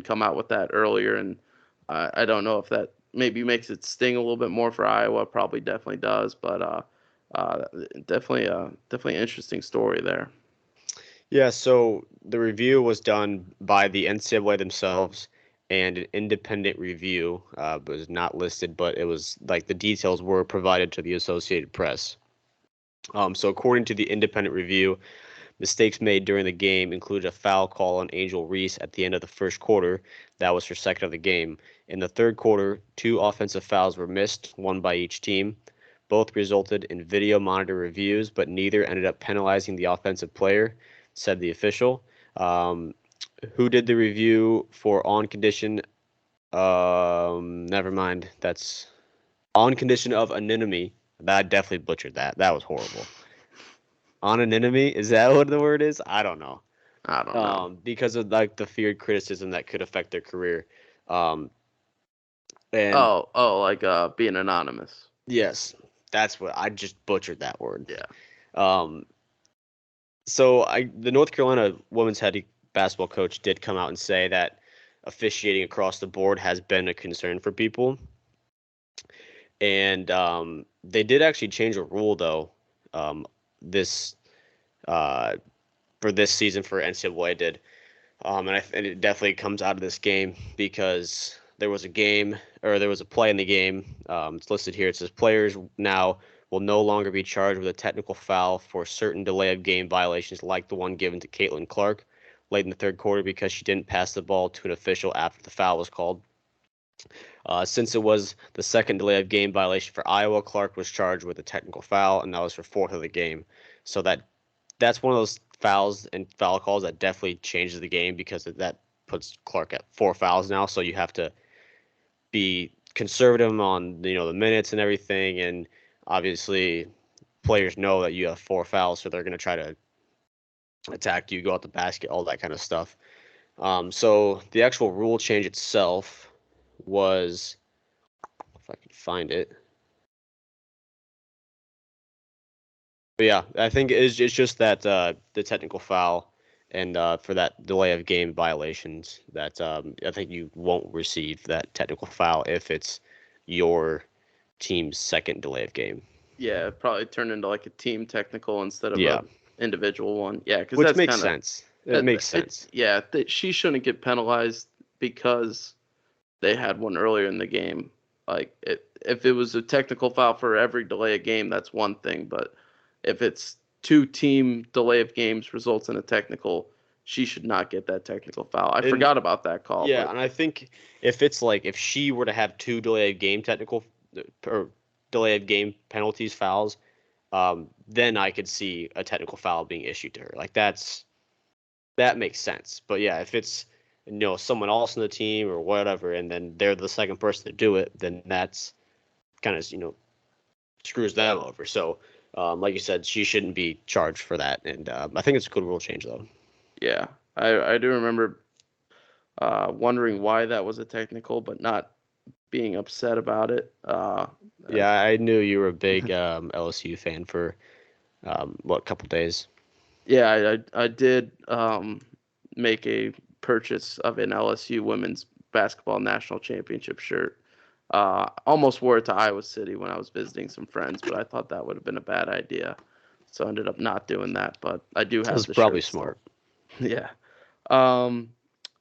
come out with that earlier. And I don't know if that maybe makes it sting a little bit more for Iowa. Probably definitely does, but definitely an interesting story there. Yeah, so the review was done by the NCAA themselves, and an independent review was not listed, but it was like the details were provided to the Associated Press. So according to the independent review, mistakes made during the game included a foul call on Angel Reese at the end of the first quarter. That was her second of the game. In the third quarter, two offensive fouls were missed, one by each team. Both resulted in video monitor reviews, but neither ended up penalizing the offensive player, said the official. Um, who did the review for on condition? Never mind. That's on condition of anonymity. That definitely butchered that. That was horrible. Anonymity, is that what the word is? I don't know. I don't know. Because of like the feared criticism that could affect their career. Um, and Like being anonymous. yes, that's what I just butchered that word. Yeah. Um, the North Carolina women's head basketball coach did come out and say that officiating across the board has been a concern for people, and they did actually change a rule though. This uh, for this season for NCAA did. And it definitely comes out of this game because there was a play in the game. It's listed here. It says players now will no longer be charged with a technical foul for certain delay of game violations like the one given to Caitlin Clark late in the third quarter because she didn't pass the ball to an official after the foul was called. Since it was the second delay of game violation for Iowa, Clark was charged with a technical foul, and that was her fourth of the game. So that's one of those fouls and foul calls that definitely changes the game because that puts Clark at 4 fouls now. So you have to be conservative on the minutes and everything, and obviously players know that you have 4 fouls, so they're going to try to attack you, go out the basket, all that kind of stuff. So the actual rule change itself was, if I can find it. But yeah, I think it's just that the technical foul and for that delay of game violations that I think you won't receive that technical foul if it's your team's second delay of game. Yeah, it probably turned into like a team technical instead of Yeah, a individual one. Yeah, because which that's makes kind of sense. It makes sense. yeah, she shouldn't get penalized because they had one earlier in the game. Like if it was a technical foul for every delay of game, that's one thing. But if it's 2 team delay of games results in a technical, she should not get that technical foul. I And forgot about that call. yeah, But and I think if it's like if she were to have 2 delay of game technical or delay of game penalties fouls, then I could see a technical foul being issued to her. Like that makes sense. But yeah, if it's someone else in the team or whatever, and then they're the second person to do it, then that's kind of screws them over. So like you said, she shouldn't be charged for that, and I think it's a good rule change though. yeah, I do remember wondering why that was a technical, but not being upset about it. Yeah, I knew you were a big LSU fan for what, couple days. Yeah, I did make a purchase of an LSU women's basketball national championship shirt. Almost wore it to Iowa City when I was visiting some friends, but I thought that would have been a bad idea, so I ended up not doing that. But I do That have was the probably shirt still. smart. Yeah. Um,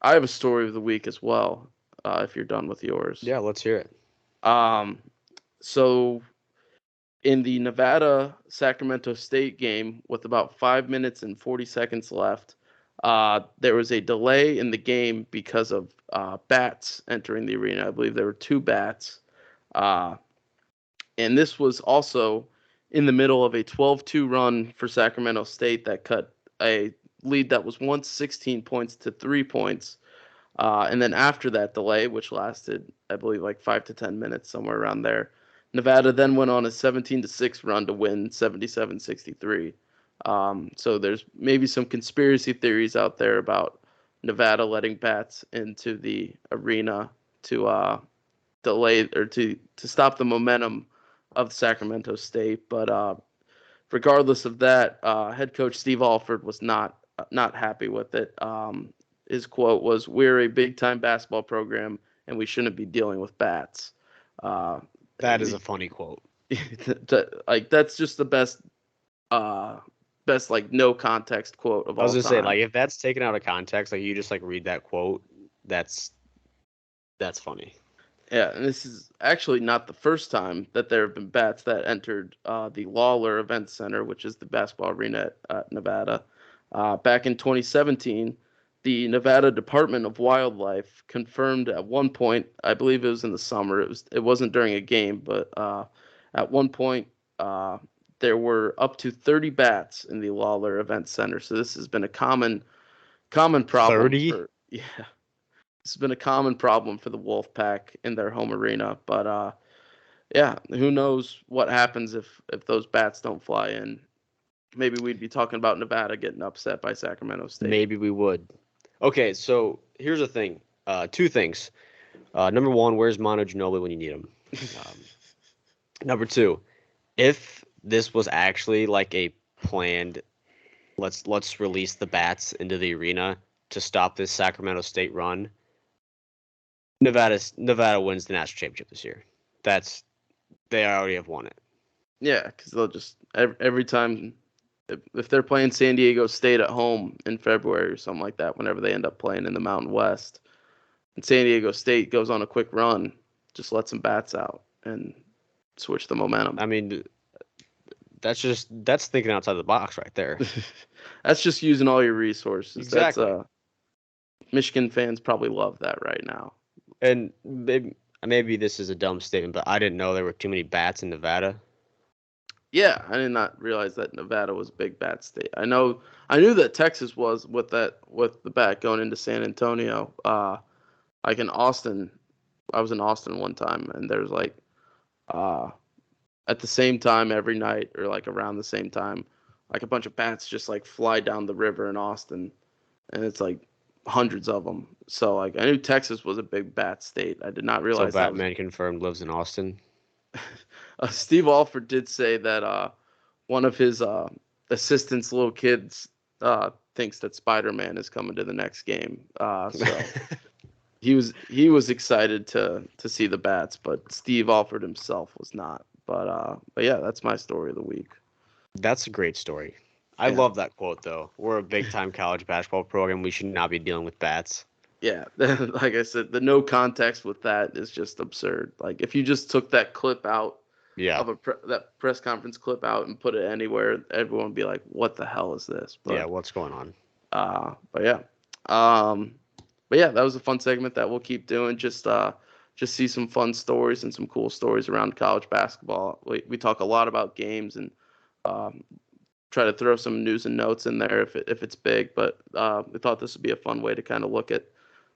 I have a story of the week as well. If you're done with yours. Yeah, let's hear it. Um, so in the Nevada Sacramento State game, with about 5 minutes and 40 seconds left, there was a delay in the game because of bats entering the arena. I believe there were 2 bats. Uh, and this was also in the middle of a 12-2 run for Sacramento State that cut a lead that was once 16 points to 3 points. And then after that delay, which lasted, I believe, like 5 to 10 minutes, somewhere around there, Nevada then went on a 17-6 run to win 77-63. So there's maybe some conspiracy theories out there about Nevada letting bats into the arena to delay or to stop the momentum of Sacramento State. But regardless of that, head coach Steve Alford was not happy with it. His quote was, "We're a big time basketball program, and we shouldn't be dealing with bats." Uh, That is a funny quote. like that's just the best like no context quote of I was all gonna say, time. like, if that's taken out of context, like you just like read that quote, that's funny. Yeah, and this is actually not the first time that there have been bats that entered the Lawler Event Center, which is the basketball arena at Nevada. Back in 2017, the Nevada Department of Wildlife confirmed at one point, I believe it was in the summer, it wasn't during a game, but at one point uh, there were up to 30 bats in the Lawler Event Center. So this has been a common problem 30? for yeah. It's been a common problem for the Wolfpack in their home arena, but yeah, who knows what happens if those bats don't fly in? Maybe we'd be talking about Nevada getting upset by Sacramento State. Maybe we would. Okay, so here's the thing. 2 things. Number 1, where's Mono Ginobili when you need him? Um, Number 2, if this was actually like a planned, let's release the bats into the arena to stop this Sacramento State run, Nevada wins the national championship this year. They already have won it. Yeah, because they'll just every time if they're playing San Diego State at home in February or something like that, whenever they end up playing in the Mountain West, and San Diego State goes on a quick run, just let some bats out and switch the momentum. I mean, that's thinking outside the box right there. That's just using all your resources. That's Exactly. Michigan fans probably love that right now. And maybe this is a dumb statement, but I didn't know there were too many bats in Nevada. Yeah, I did not realize that Nevada was a big bat state. I knew that Texas was with the bat going into San Antonio. Like in Austin, I was in Austin one time, and there's like at the same time every night, or like around the same time, like a bunch of bats just like fly down the river in Austin, and it's like hundreds of them. So like I knew Texas was a big bat state. I did not So realize that was. Batman confirmed lives in Austin. Steve Alford did say that one of his assistants' little kids thinks that Spider-Man is coming to the next game. So he was excited to see the bats, but Steve Alford himself was not. But yeah, that's my story of the week. That's a great story. I Yeah. love that quote though. We're a big time college basketball program. We should not be dealing with bats. Yeah, like I said, the no context with that is just absurd. Like if you just took that clip out Yeah. of that press conference clip out and put it anywhere, everyone would be like, "What the hell is this?" Yeah, what's going on? But yeah, um, but yeah, that was a fun segment that we'll keep doing. Just see some fun stories and some cool stories around college basketball. We talk a lot about games and um, try to throw some news and notes in there if it's big. But we thought this would be a fun way to kind of look at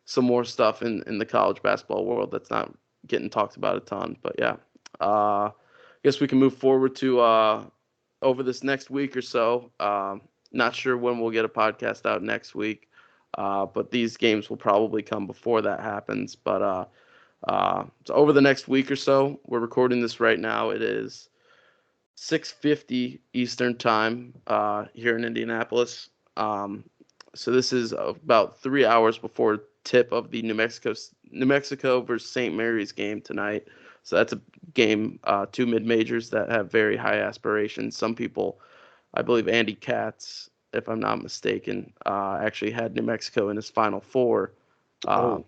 some more stuff in the college basketball world that's not getting talked about a ton. But yeah, I guess we can move forward to over this next week or so. Not sure when we'll get a podcast out next week, but these games will probably come before that happens. But so over the next week or so, we're recording this right now. It is 6:50 Eastern time here in Indianapolis. So this is about 3 hours before tip of the New Mexico versus St. Mary's game tonight. So that's a game, two mid majors that have very high aspirations. Some people, I believe Andy Katz, if I'm not mistaken, actually had New Mexico in his Final Four. Uh, Oh,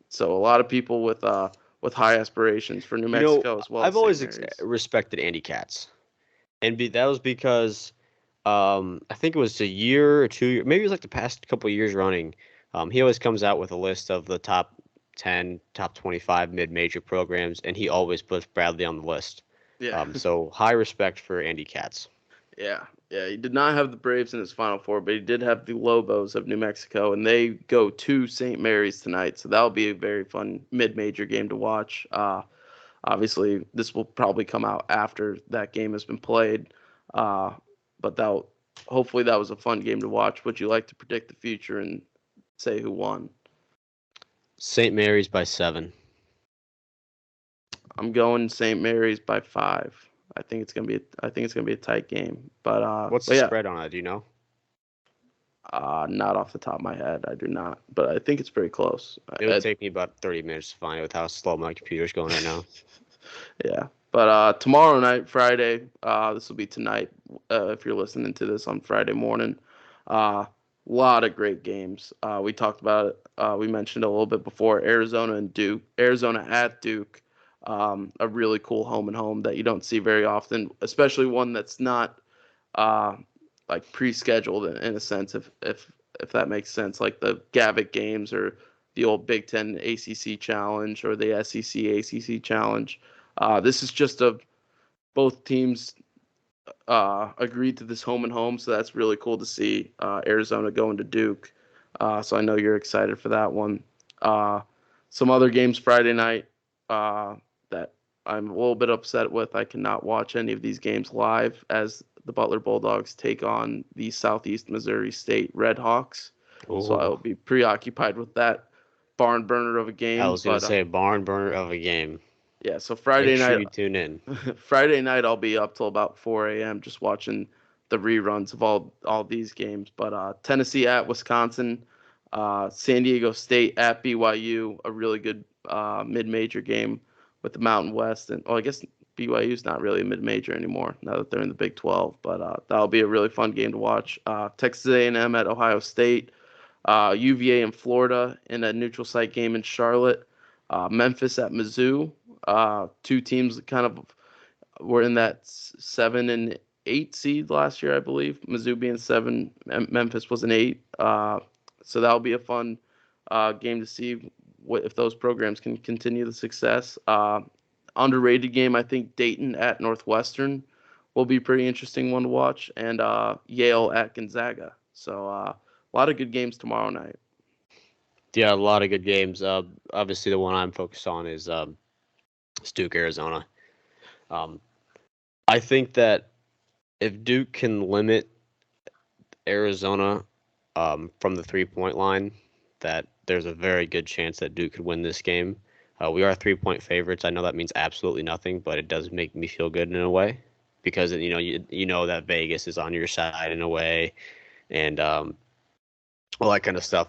so a lot of people with high aspirations for New Mexico as well I've as St. always Mary's. respected Andy Katz, and that was because I think it was a year or 2 years, maybe it was like the past couple of years running. He always comes out with a list of the top 10, top 25 mid-major programs, and he always puts Bradley on the list. Yeah. So high respect for Andy Katz. Yeah, yeah, he did not have the Braves in his Final Four, but he did have the Lobos of New Mexico, and they go to St. Mary's tonight, so that'll be a very fun mid-major game to watch. Obviously, this will probably come out after that game has been played, uh, but that hopefully that was a fun game to watch. Would you like to predict the future and say who won? St. Mary's by 7. I'm going St. Mary's by 5. I think it's gonna be a tight game, What's but the yeah. spread on it? Do you know? Not off the top of my head, I do not, but I think it's pretty close. It would take me about 30 minutes to find it with how slow my computer's going right now. Yeah, but tomorrow night, Friday, this will be tonight. If you're listening to this on Friday morning, a lot of great games. We talked about it. We mentioned a little bit before Arizona and Duke. Arizona at Duke, a really cool home and home that you don't see very often, especially one that's not uh, like pre-scheduled in a sense, if that makes sense, like the Gavitt games or the old Big Ten ACC Challenge or the SEC ACC Challenge. This is just both teams agreed to this home and home, so that's really cool to see. Arizona going to Duke, so I know you're excited for that one. Some other games Friday night that I'm a little bit upset with. I cannot watch any of these games live as the Butler Bulldogs take on the Southeast Missouri State Redhawks. So I will Oh, be preoccupied with that barn burner of a I game. was gonna But say a barn burner of a game. yeah, so Make Friday sure night, you tune in. Friday night I'll be up till about 4 a.m. just watching the reruns of all these games. But Tennessee at Wisconsin, San Diego State at BYU, a really good mid-major game with the Mountain West, and I guess BYU's not really a mid-major anymore now that they're in the Big 12. But that'll be a really fun game to watch. Texas A&M at Ohio State, UVA in Florida in a neutral site game in Charlotte, Memphis at Mizzou. Two teams that kind of were in that 7 and 8 seed last year, I believe. Mizzou being 7, Memphis was an 8. So that'll be a fun game to see if those programs can continue the success. Underrated game, I think Dayton at Northwestern will be a pretty interesting one to watch, and Yale at Gonzaga. So a lot of good games tomorrow night. Yeah, a lot of good games. Obviously, the one I'm focused on is Duke, Arizona. Um, I think that if Duke can limit Arizona from the 3-point line, that there's a very good chance that Duke could win this game. We are 3-point favorites. I know that means absolutely nothing, but it does make me feel good in a way because you know that Vegas is on your side in a way, and all that kind of stuff.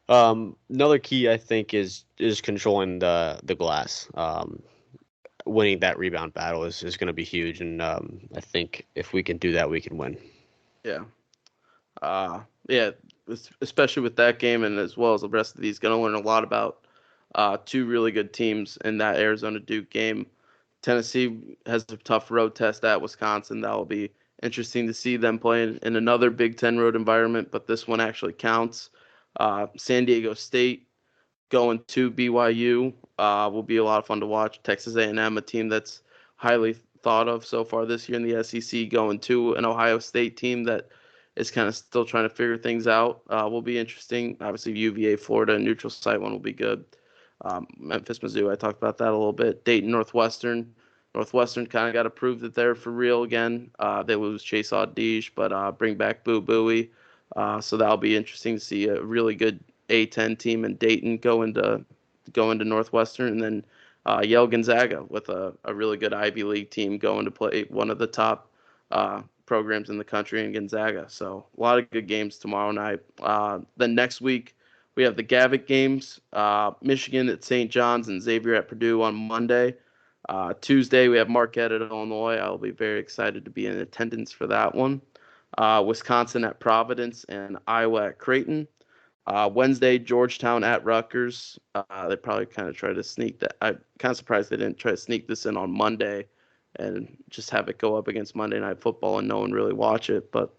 Another key I think is controlling the glass. Winning that rebound battle is going to be huge, and I think if we can do that, we can win. Yeah. Yeah, especially with that game and as well as the rest of these, going to learn a lot about two really good teams in that Arizona Duke game. Tennessee has a tough road test at Wisconsin. That will be interesting to see them playing in another Big Ten road environment, but this one actually counts. San Diego State going to BYU will be a lot of fun to watch. Texas A&M, a team that's highly thought of so far this year in the SEC, going to an Ohio State team that is kind of still trying to figure things out. Will be interesting. Obviously, UVA, Florida, neutral site one will be good. Memphis, Mizzou, I talked about that a little bit. Dayton, Northwestern. Northwestern kind of got to prove that they're for real again. They lose Chase Audige, but bring back Boo Buie. So that'll be interesting to see a really good A10 team in Dayton go into Northwestern, and then Yale Gonzaga with a really good Ivy League team going to play one of the top programs in the country in Gonzaga. So a lot of good games tomorrow night. Then next week we have the Gavitt games, Michigan at St. John's and Xavier at Purdue on Monday. Tuesday we have Marquette at Illinois. I'll be very excited to be in attendance for that one. Wisconsin at Providence and Iowa at Creighton. Wednesday, Georgetown at Rutgers. They probably kind of try to sneak that. I'm kind of surprised they didn't try to sneak this in on Monday and just have it go up against Monday Night Football and no one really watch it. But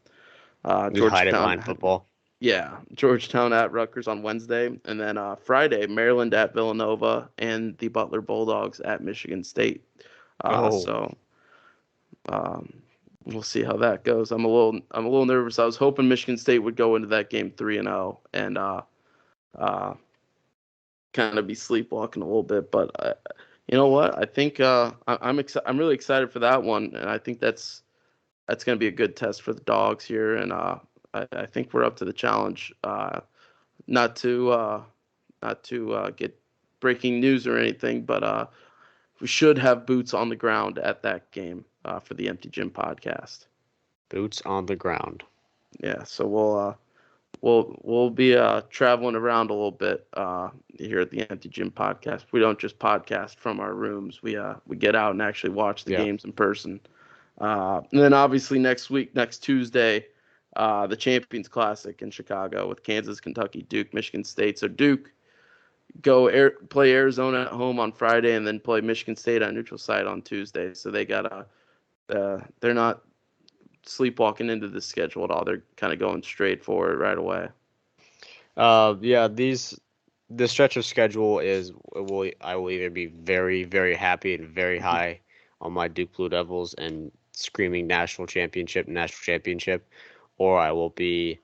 Just hide it Georgetown, behind football. yeah, Georgetown at Rutgers on Wednesday, and then Friday, Maryland at Villanova and the Butler Bulldogs at Michigan State. Oh, So um, we'll see how that goes. I'm a little nervous. I was hoping Michigan State would go into that game 3-0 and uh, kind of be sleepwalking a little bit. But you know what? I think I'm really excited for that one, and I think that's going to be a good test for the dogs here. And I think we're up to the challenge. Not to get breaking news or anything, but we should have boots on the ground at that game for the Empty Gym podcast. boots on the ground. Yeah, so we'll be traveling around a little bit here at the Empty Gym podcast. We don't just podcast from our rooms. We get out and actually watch the Yeah. games in person. And then obviously next Tuesday, the Champions Classic in Chicago with Kansas, Kentucky, Duke, Michigan State. So Duke play Arizona at home on Friday and then play Michigan State on neutral site on Tuesday. So they're not sleepwalking into the schedule at all. They're kind of going straight for it right away. Yeah, the stretch of schedule I will either be very, very happy and very high on my Duke Blue Devils and screaming national championship, or I will be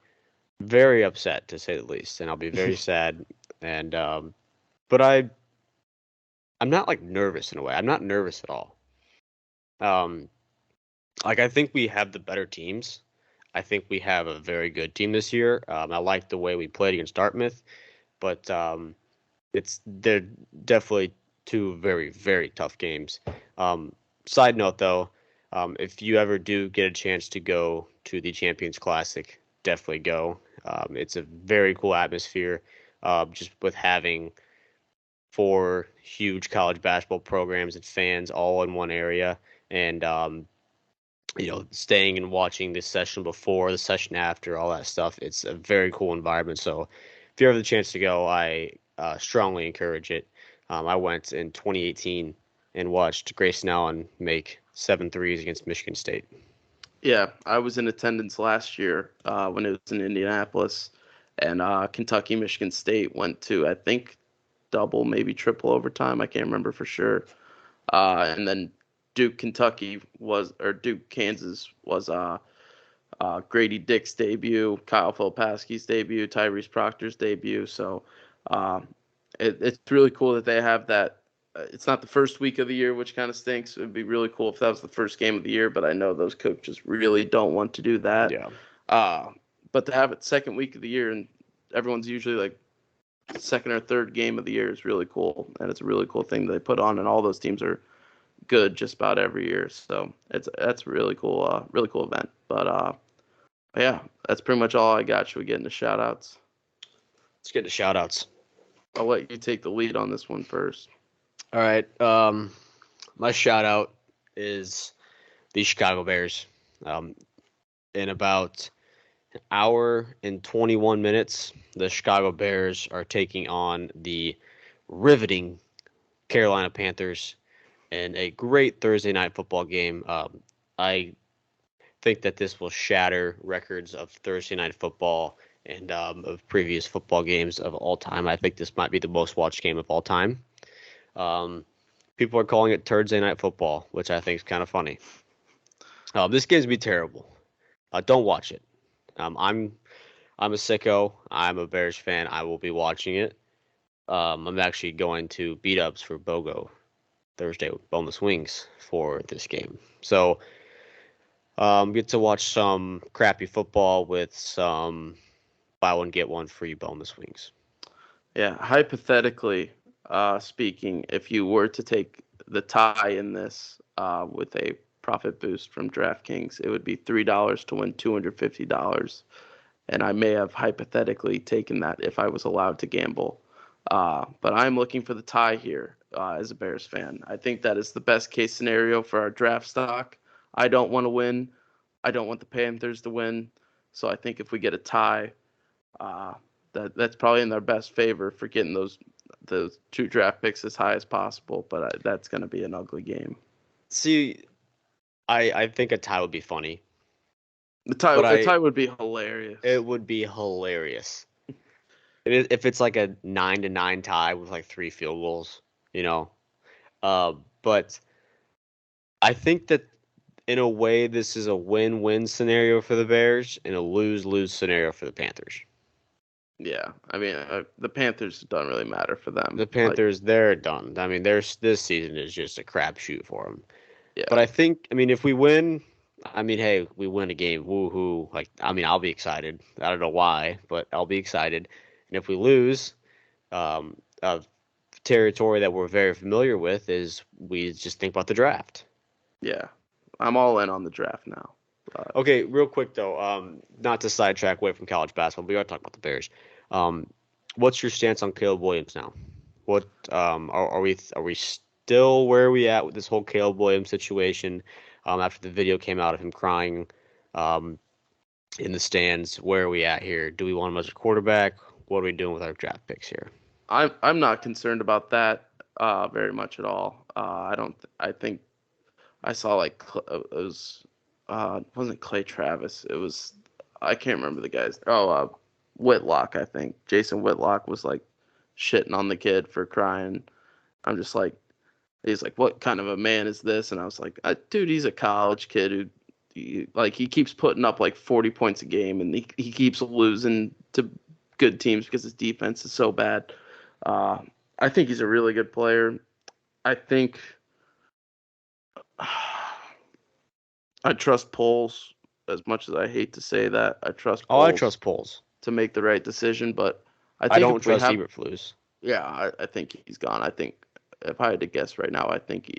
very upset to say the least, and I'll be very sad. And but I'm not like nervous in a way. I'm not nervous at all. Um, like I think we have the better teams. I think we have a very good team this year. I like the way we played against Dartmouth, but they're definitely two very, very tough games. Side note though, if you ever do get a chance to go to the Champions Classic, definitely go. It's a very cool atmosphere, just with having four huge college basketball programs and fans all in one area, and staying and watching this session before, the session after, all that stuff. It's a very cool environment. So if you have the chance to go, I strongly encourage it. I went in 2018 and watched Grayson Allen make 7 threes against Michigan State. Yeah, I was in attendance last year when it was in Indianapolis, and Kentucky, Michigan State went to, I think, double, maybe triple overtime. I can't remember for sure. And then Duke, Kansas was Grady Dick's debut, Kyle Filipowski's debut, Tyrese Proctor's debut. So Uh, it's really cool that they have that. It's not the first week of the year, which kind of stinks. It would be really cool if that was the first game of the year, but I know those coaches really don't want to do that. Yeah. But to have it second week of the year and everyone's usually like second or third game of the year is really cool, and it's a really cool thing that they put on, and all those teams are good just about every year. So that's a really cool event. But yeah, that's pretty much all I got. Should we get into shout outs? Let's get to shout outs. I'll let you take the lead on this one first. All right. My shout out is the Chicago Bears. In about an hour and 21 minutes, the Chicago Bears are taking on the riveting Carolina Panthers in a great Thursday night football game. I think that this will shatter records of Thursday night football and of previous football games of all time. I think this might be the most watched game of all time. People are calling it Thursday night football, which I think is kind of funny. This game's gonna be terrible. Don't watch it. I'm a sicko. I'm a Bears fan. I will be watching it. I'm actually going to beat ups for BOGO Thursday with boneless wings for this game. So get to watch some crappy football with some buy one get one free boneless wings. Yeah, hypothetically speaking, if you were to take the tie in this with a profit boost from DraftKings, it would be $3 to win $250. And I may have hypothetically taken that if I was allowed to gamble. But I'm looking for the tie here as a Bears fan. I think that is the best case scenario for our draft stock. I don't want to win. I don't want the Panthers to win. So I think if we get a tie, that's probably in their best favor for getting those two draft picks as high as possible. But that's going to be an ugly game. See, I think a tie would be funny. The tie would be hilarious. It would be hilarious. If it's like a 9-9 tie with like 3 field goals, you know. But I think that in a way this is a win-win scenario for the Bears and a lose-lose scenario for the Panthers. Yeah, I mean the Panthers don't really matter for them. The Panthers, they're done. I mean, this season is just a crapshoot for them. Yeah. But I mean, if we win, I mean, hey, we win a game, woohoo! Like, I mean, I'll be excited. I don't know why, but I'll be excited. And if we lose, a territory that we're very familiar with is we just think about the draft. Yeah, I'm all in on the draft now. Okay, real quick though, not to sidetrack away from college basketball, but we are talking about the Bears. What's your stance on Caleb Williams now? What are we still where are we at with this whole Caleb Williams situation? After the video came out of him crying in the stands, where are we at here? Do we want him as a quarterback? What are we doing with our draft picks here? I'm not concerned about that very much at all. I think I saw like it was wasn't Clay Travis. It was I can't remember the guys. Whitlock, I think. Jason Whitlock was like shitting on the kid for crying. I'm just like, he's like, what kind of a man is this? And I was like, dude, he's a college kid who, he keeps putting up like 40 points a game, and he keeps losing to good teams because his defense is so bad. I think he's a really good player. I think I trust Poles as much as I hate to say that. I trust Poles. I trust Poles to make the right decision, but I don't trust Eberflus. Yeah, I think he's gone. I think if I had to guess right now, I think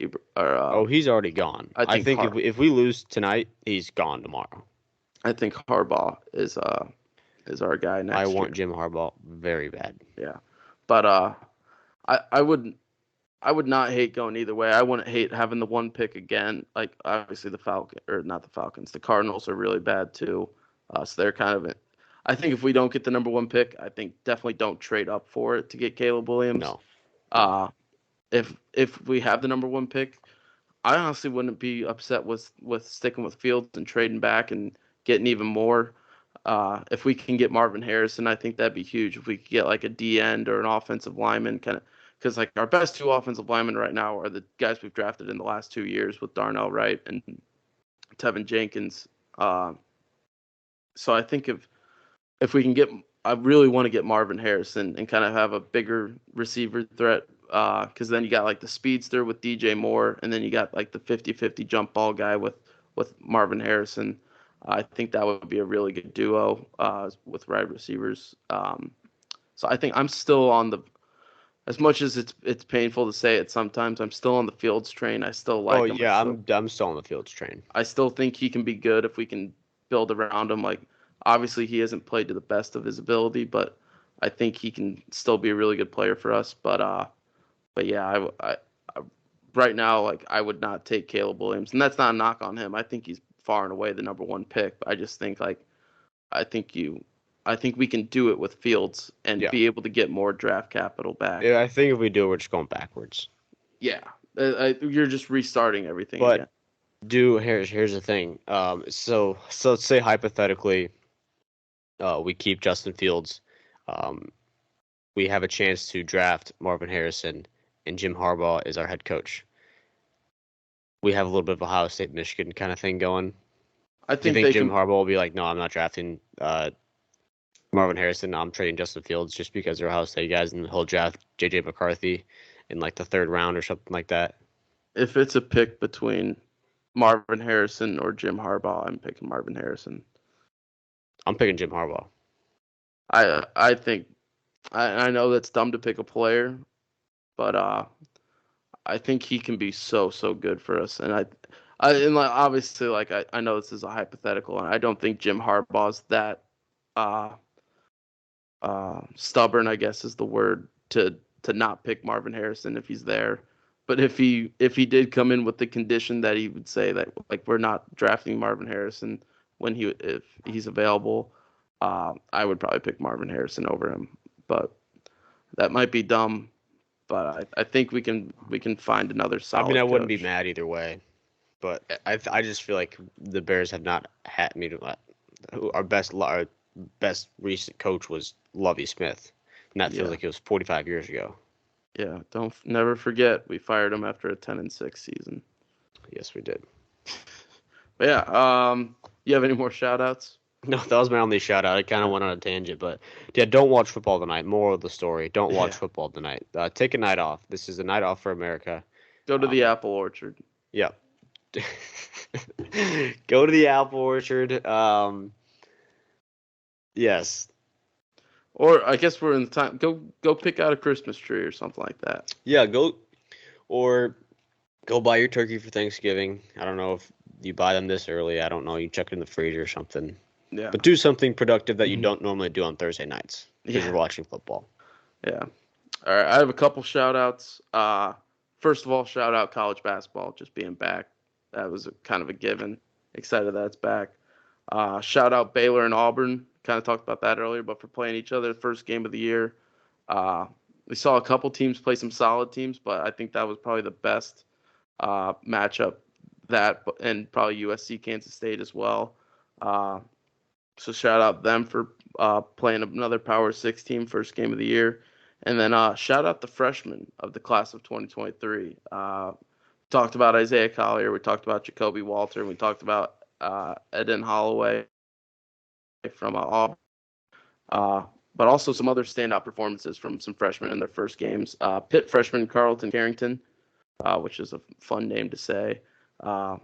he's already gone. I think if we lose tonight, he's gone tomorrow. I think Harbaugh is our guy next year. I want Jim Harbaugh very bad. Yeah, but I would not hate going either way. I wouldn't hate having the one pick again. Like obviously the Cardinals are really bad too. So they're kind of I think if we don't get the number 1 pick, I think definitely don't trade up for it to get Caleb Williams. No. If we have the number 1 pick, I honestly wouldn't be upset with sticking with Fields and trading back and getting even more. If we can get Marvin Harrison, I think that'd be huge. If we could get like a D end or an offensive lineman, kind of, because like our best 2 offensive linemen right now are the guys we've drafted in the last 2 years with Darnell Wright and Tevin Jenkins. So I think if we can get I really want to get Marvin Harrison and kind of have a bigger receiver threat. Because then you got like the speedster with DJ Moore, and then you got like the 50-50 jump ball guy with Marvin Harrison. I think that would be a really good duo with wide receivers. So I think I'm still on the, as much as it's painful to say it sometimes, I'm still on the Fields train. I still Oh like him. yeah, I'm still on the Fields train. I still think he can be good if we can build around him. Like, obviously, he hasn't played to the best of his ability, but I think he can still be a really good player for us. But yeah, I right now, like, I would not take Caleb Williams, and that's not a knock on him. I think he's far and away the number one pick. But I just think like, I think you, I think we can do it with Fields and Yeah. be able to get more draft capital back. Yeah, I think if we do, we're just going backwards. Yeah, you're just restarting everything But again. here's the thing. So let's say hypothetically, we keep Justin Fields. Um, we have a chance to draft Marvin Harrison, and Jim Harbaugh is our head coach. We have a little bit of Ohio State, Michigan kind of thing going. I Do you think think they Jim can. Harbaugh will be like, no, I'm not drafting Marvin Harrison. I'm trading Justin Fields just because they're Ohio State guys, and he'll draft JJ McCarthy in like the third round or something like that. If it's a pick between Marvin Harrison or Jim Harbaugh, I'm picking Marvin Harrison. I'm picking Jim Harbaugh. I think I know that's dumb to pick a player, but I think he can be so good for us. And and like obviously like I know this is a hypothetical, and I don't think Jim Harbaugh's that uh stubborn, I guess is the word, to not pick Marvin Harrison if he's there. But if he did come in with the condition that he would say that like we're not drafting Marvin Harrison when if he's available, I would probably pick Marvin Harrison over him. But that might be dumb. But I think we can find another I mean, I solid wouldn't be coach. mad either way, but I just feel like the Bears have not had me to our best recent coach was Lovie Smith, and that feels Yeah, like it was 45 years ago. yeah. Don't never forget we fired him after a 10-6 season. Yes, we did. But yeah, you have any more shout outs? No, that was my only shout out. I kind of went on a tangent, but yeah, don't watch football tonight. Moral of the story: don't watch Yeah. football tonight. Take a night off. This is a night off for America. Go to the Um, apple orchard. yeah, go to the apple orchard. Yes, Or I guess we're in the time. Go pick out a Christmas tree or something like that. yeah, go or go buy your turkey for Thanksgiving. I don't know if you buy them this early. I don't know. You chuck it in the freezer or something. Yeah. But do something productive that you Mhm. don't normally do on Thursday nights because you're Yeah. watching football. Yeah. All right. I have a couple shout outs. First of all, shout out college basketball just being back. That was kind of a given. Excited that it's back. Shout out Baylor and Auburn. Kind of talked about that earlier, but for playing each other, first game of the year. Uh, we saw a couple teams play some solid teams, but I think that was probably the best matchup. That and probably USC Kansas State as well. Uh, so shout out them for playing another Power Six team first game of the year, and then shout out the freshmen of the class of 2023. Talked about Isaiah Collier, we talked about Jacoby Walter, and we talked about Eden Holloway from Auburn. But also some other standout performances from some freshmen in their first games. Pitt freshman Carlton Carrington, which is a fun name to say. Uh,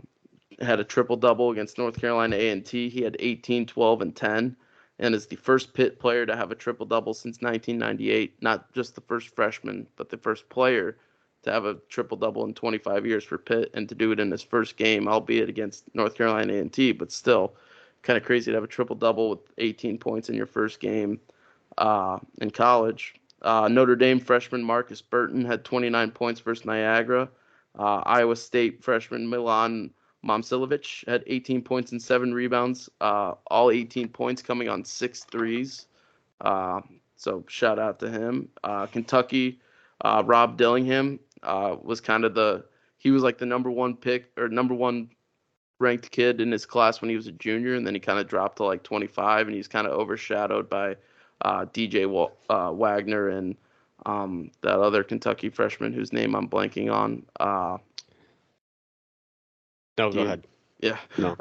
had a triple double against North Carolina A&T. He had 18, 12, and 10, and is the first Pitt player to have a triple double since 1998. Not just the first freshman, but the first player to have a triple double in 25 years for Pitt, and to do it in his first game, albeit against North Carolina A&T, but still kind of crazy to have a triple double with 18 points in your first game in college. Notre Dame freshman Marcus Burton had 29 points versus Niagara. Iowa State freshman Milan Momcilovic had 18 points and 7 rebounds, all 18 points coming on 6 threes. So shout out to him. Kentucky, Rob Dillingham was kind of he was like the number one pick or number one ranked kid in his class when he was a junior, and then he kind of dropped to like 25, and he's kind of overshadowed by DJ Wagner and that other Kentucky freshman whose name I'm blanking on. No, Do go you? ahead. Yeah. No.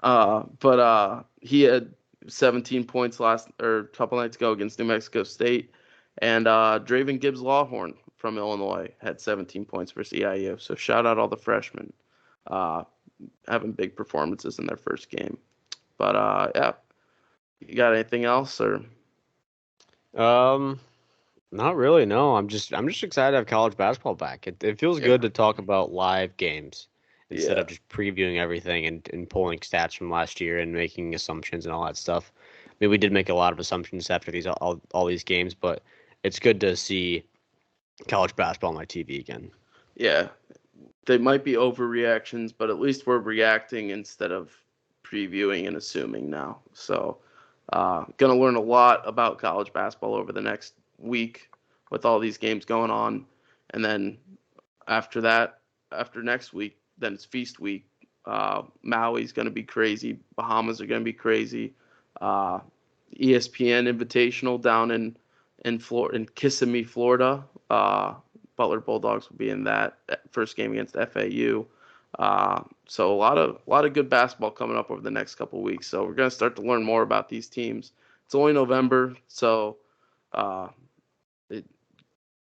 But he had 17 points a couple nights ago against New Mexico State. And Draven Gibbs Lawhorn from Illinois had 17 points versus EIU. So shout out all the freshmen having big performances in their first game. But yeah, you got anything else or? Not really. No, I'm just excited to have college basketball back. It feels good to talk about live games instead of just previewing everything and pulling stats from last year and making assumptions and all that stuff. I mean, we did make a lot of assumptions after all these games, but it's good to see college basketball on my TV again. Yeah, they might be overreactions, but at least we're reacting instead of previewing and assuming now. So, gonna learn a lot about college basketball over the next week with all these games going on, and then after next week, then it's feast week. Maui's gonna be crazy. Bahamas are gonna be crazy. ESPN Invitational down in Kissimmee, Florida. Butler Bulldogs will be in that first game against FAU. So a lot of good basketball coming up over the next couple of weeks. So we're gonna start to learn more about these teams. It's only November, so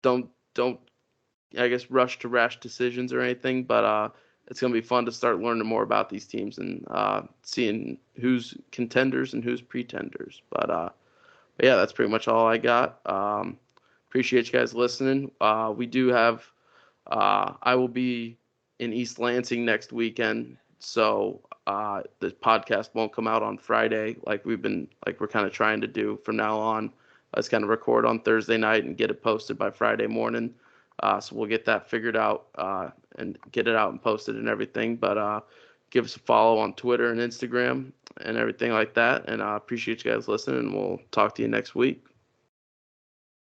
don't I guess rush to rash decisions or anything. But it's gonna be fun to start learning more about these teams and seeing who's contenders and who's pretenders. But yeah, that's pretty much all I got. Appreciate you guys listening. We do have, I will be in East Lansing next weekend, so the podcast won't come out on Friday like we're kind of trying to do from now on. Let's kind of record on Thursday night and get it posted by Friday morning. So we'll get that figured out and get it out and posted and everything. But give us a follow on Twitter and Instagram and everything like that. And I appreciate you guys listening, and we'll talk to you next week.